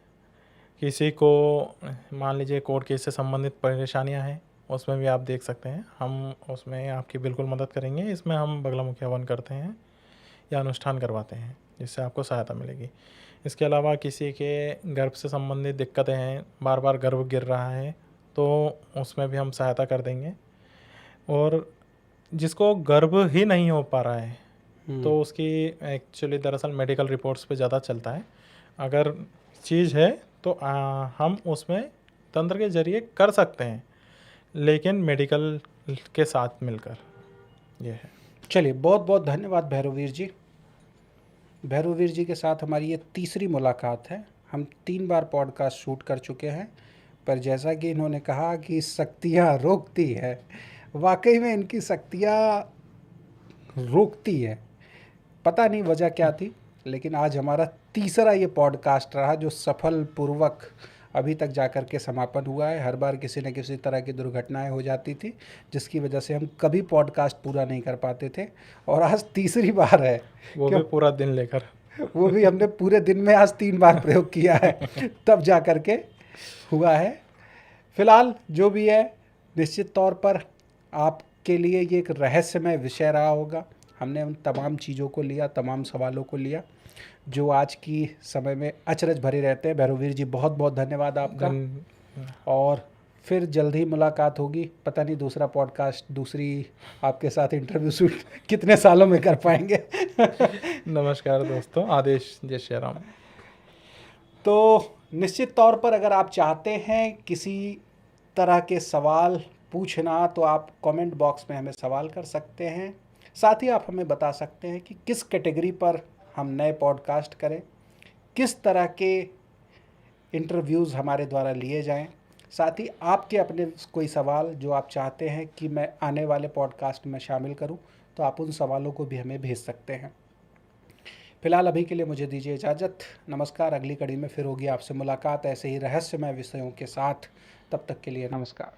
किसी को मान लीजिए कोर्ट केस से संबंधित परेशानियाँ हैं, उसमें भी आप देख सकते हैं। हम उसमें आपकी बिल्कुल मदद करेंगे। इसमें हम बगलामुखी हवन करते हैं या अनुष्ठान करवाते हैं, जिससे आपको सहायता मिलेगी। इसके अलावा किसी के गर्भ से संबंधित दिक्कतें हैं, बार बार गर्भ गिर रहा है, तो उसमें भी हम सहायता कर देंगे। और जिसको गर्भ ही नहीं हो पा रहा है, तो उसकी एक्चुअली दरअसल मेडिकल रिपोर्ट्स पे ज़्यादा चलता है। अगर चीज़ है तो हम उसमें तंत्र के ज़रिए कर सकते हैं, लेकिन मेडिकल के साथ मिलकर ये है। चलिए, बहुत बहुत धन्यवाद भैरववीर जी। भैरववीर जी के साथ हमारी ये तीसरी मुलाकात है। हम 3 बार पॉडकास्ट शूट कर चुके हैं, पर जैसा कि इन्होंने कहा कि शक्तियाँ रोकती है, वाकई में इनकी शक्तियाँ रोकती है। पता नहीं वजह क्या थी, लेकिन आज हमारा तीसरा ये पॉडकास्ट रहा जो सफलपूर्वक अभी तक जाकर के समापन हुआ है। हर बार किसी न किसी तरह की दुर्घटनाएं हो जाती थी, जिसकी वजह से हम कभी पॉडकास्ट पूरा नहीं कर पाते थे, और आज तीसरी बार है। वो भी पूरा दिन लेकर। वो भी हमने पूरे दिन में आज 3 बार प्रयोग किया है, तब जा कर के हुआ है। फिलहाल जो भी है, निश्चित तौर पर आपके लिए ये एक रहस्यमय विषय रहा होगा। हमने उन तमाम चीज़ों को लिया, तमाम सवालों को लिया जो आज की समय में अचरज भरे रहते हैं। भैरववीर जी, बहुत बहुत धन्यवाद आपका। और फिर जल्द ही मुलाकात होगी। पता नहीं दूसरा पॉडकास्ट, दूसरी आपके साथ इंटरव्यू शूट कितने सालों में कर पाएंगे। नमस्कार दोस्तों, आदेश, जय श्री राम। तो निश्चित तौर पर अगर आप चाहते हैं किसी तरह के सवाल पूछना, तो आप कमेंट बॉक्स में हमें सवाल कर सकते हैं। साथ ही आप हमें बता सकते हैं कि किस कैटेगरी पर हम नए पॉडकास्ट करें, किस तरह के इंटरव्यूज़ हमारे द्वारा लिए जाएं। साथ ही आपके अपने कोई सवाल जो आप चाहते हैं कि मैं आने वाले पॉडकास्ट में शामिल करूं, तो आप उन सवालों को भी हमें भेज सकते हैं। फिलहाल अभी के लिए मुझे दीजिए इजाज़त। नमस्कार। अगली कड़ी में फिर होगी आपसे मुलाकात ऐसे ही रहस्यमय विषयों के साथ। तब तक के लिए नमस्कार।